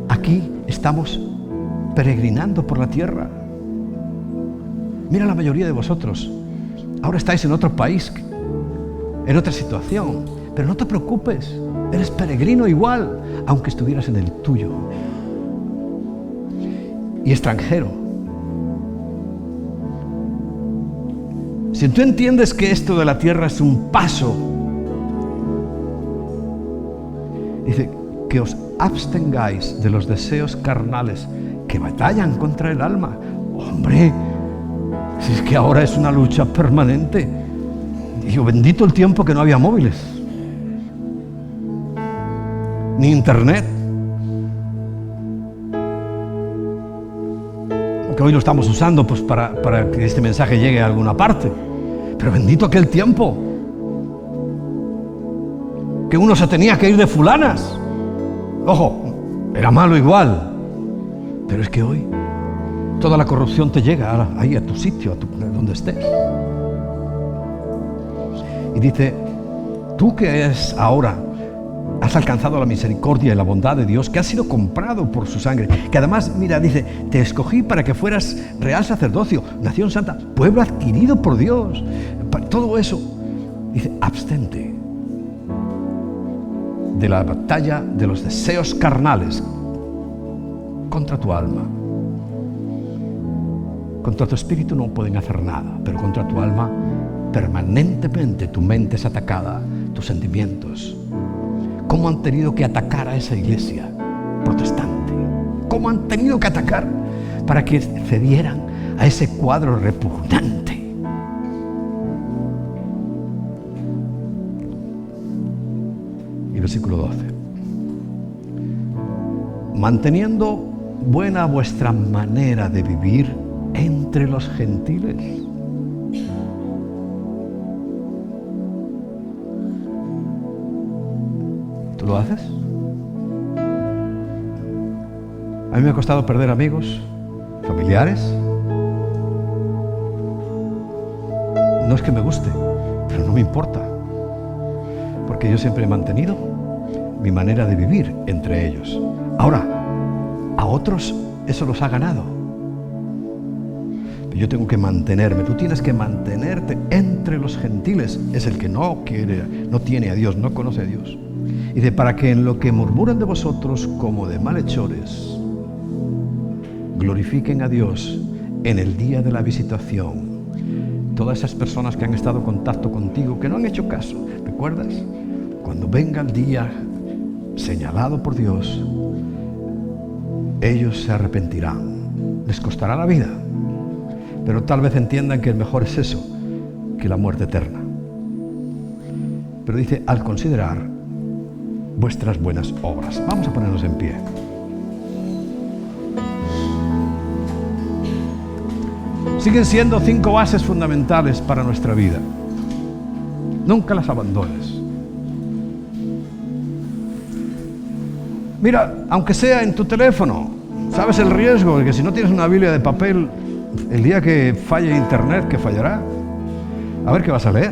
Aquí estamos peregrinando por la tierra. Mira, la mayoría de vosotros ahora estáis en otro país, en otra situación, pero no te preocupes, eres peregrino igual, aunque estuvieras en el tuyo. Y extranjero. Si tú entiendes que esto de la tierra es un paso, dice que os abstengáis de los deseos carnales que batallan contra el alma. Hombre, si es que ahora es una lucha permanente. Digo, bendito el tiempo que no había móviles, ni internet, que hoy lo estamos usando pues para que este mensaje llegue a alguna parte. Pero bendito aquel tiempo que uno se tenía que ir de fulanas. Ojo, era malo igual, pero es que hoy toda la corrupción te llega ahí a tu sitio, donde estés. Y dice, tú que ahora has alcanzado la misericordia y la bondad de Dios, que has sido comprado por su sangre, que además, mira, dice, te escogí para que fueras real sacerdocio, nación santa, pueblo adquirido por Dios. Todo eso, dice, abstente de la batalla de los deseos carnales contra tu alma. Contra tu espíritu no pueden hacer nada, pero contra tu alma permanentemente tu mente es atacada, tus sentimientos. ¿Cómo han tenido que atacar a esa iglesia protestante? ¿Cómo han tenido que atacar para que cedieran a ese cuadro repugnante? Y versículo 12. Manteniendo buena vuestra manera de vivir entre los gentiles. ¿Tú lo haces? A mí me ha costado perder amigos, familiares. No es que me guste, pero no me importa, porque yo siempre he mantenido mi manera de vivir entre ellos. Ahora, a otros eso los ha ganado. Pero yo tengo que mantenerme. Tú tienes que mantenerte entre los gentiles. Es el que no quiere, no tiene a Dios, no conoce a Dios. Y dice, para que en lo que murmuran de vosotros como de malhechores, glorifiquen a Dios en el día de la visitación. Todas esas personas que han estado en contacto contigo, que no han hecho caso, ¿recuerdas? Cuando venga el día señalado por Dios, ellos se arrepentirán. Les costará la vida, pero tal vez entiendan que el mejor es eso que la muerte eterna. Pero dice, al considerar vuestras buenas obras. Vamos a ponernos en pie. Siguen siendo 5 bases fundamentales para nuestra vida. Nunca las abandones. Mira, aunque sea en tu teléfono, ¿Sabes el riesgo de que si no tienes una Biblia de papel, el día que falle internet, que fallará, a ver qué vas a leer?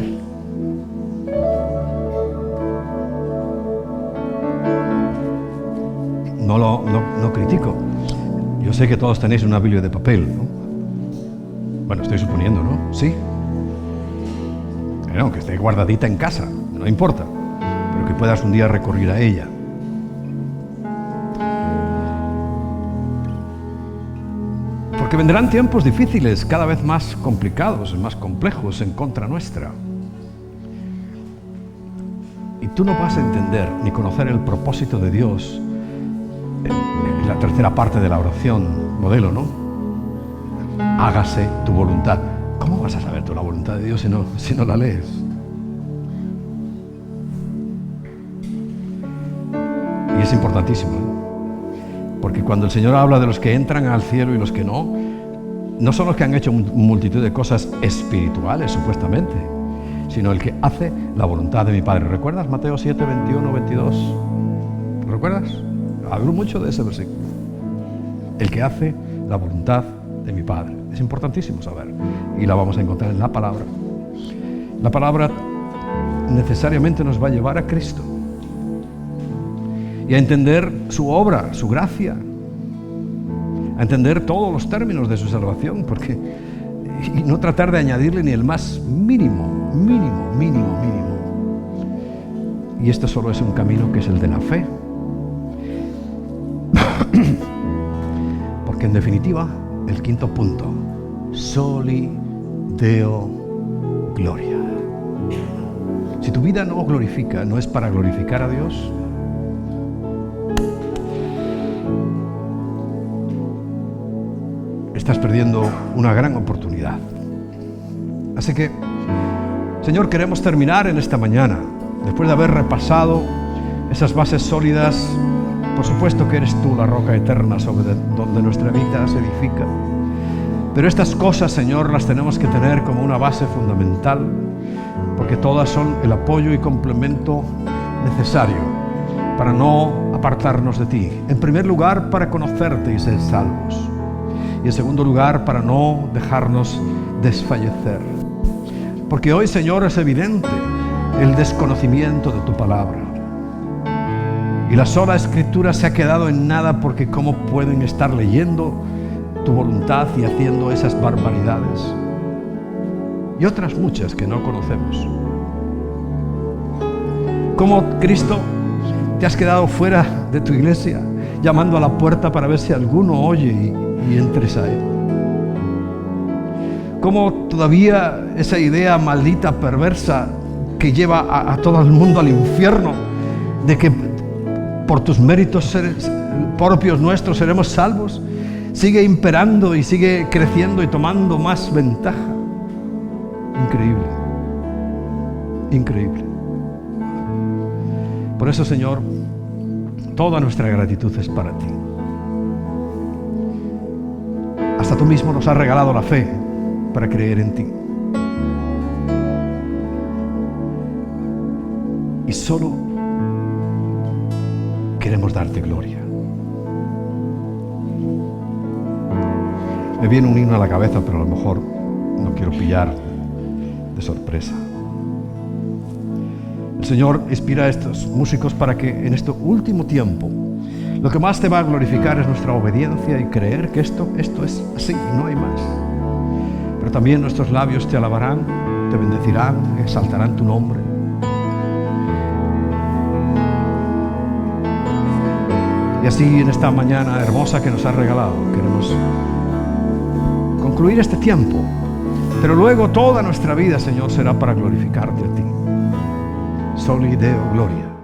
No critico. Yo sé que todos tenéis una Biblia de papel, ¿no? Bueno, estoy suponiendo, ¿no? Sí. Pero aunque esté guardadita en casa, no importa. Pero que puedas un día recurrir a ella. Porque vendrán tiempos difíciles, cada vez más complicados, más complejos en contra nuestra. Y tú no vas a entender ni conocer el propósito de Dios en la tercera parte de la oración modelo, ¿no? Hágase tu voluntad. ¿Cómo vas a saber tú la voluntad de Dios si no la lees? Y es importantísimo, ¿eh? Porque cuando el Señor habla de los que entran al cielo y los que no son los que han hecho multitud de cosas espirituales, supuestamente, sino el que hace la voluntad de mi Padre. ¿Recuerdas Mateo 7, 21, 22? ¿Recuerdas? Hablo mucho de ese versículo. El que hace la voluntad de mi Padre. Es importantísimo saber. Y la vamos a encontrar en la palabra. La palabra necesariamente nos va a llevar a Cristo. Y a entender su obra, su gracia. A entender todos los términos de su salvación. Y no tratar de añadirle ni el más mínimo. Y esto solo es un camino que es el de la fe. Porque en definitiva, el quinto punto, soli Deo gloria. Si tu vida no glorifica, no es para glorificar a Dios, estás perdiendo una gran oportunidad. Así que, Señor, queremos terminar en esta mañana, después de haber repasado esas bases sólidas. Por supuesto que eres tú la roca eterna sobre donde nuestra vida se edifica. Pero estas cosas, Señor, las tenemos que tener como una base fundamental, porque todas son el apoyo y complemento necesario para no apartarnos de ti. En primer lugar, para conocerte y ser salvos. Y en segundo lugar, para no dejarnos desfallecer. Porque hoy, Señor, es evidente el desconocimiento de tu palabra. Y la sola Escritura se ha quedado en nada, porque ¿cómo pueden estar leyendo tu voluntad y haciendo esas barbaridades? Y otras muchas que no conocemos. ¿Cómo, Cristo, te has quedado fuera de tu iglesia, llamando a la puerta para ver si alguno oye y entres a él? ¿Cómo todavía esa idea maldita, perversa, que lleva a todo el mundo al infierno, de que por tus méritos propios nuestros seremos salvos, sigue imperando y sigue creciendo y tomando más ventaja? Increíble, increíble. Por eso, Señor, toda nuestra gratitud es para ti. Hasta tú mismo nos has regalado la fe para creer en ti. Y solo queremos darte gloria. Me viene un himno a la cabeza, pero a lo mejor no quiero pillar de sorpresa. El Señor inspira a estos músicos para que en este último tiempo lo que más te va a glorificar es nuestra obediencia y creer que esto es así y no hay más. Pero también nuestros labios te alabarán, te bendecirán, exaltarán tu nombre. Y así, en esta mañana hermosa que nos has regalado, queremos concluir este tiempo. Pero luego toda nuestra vida, Señor, será para glorificarte a ti. Soli Deo gloria.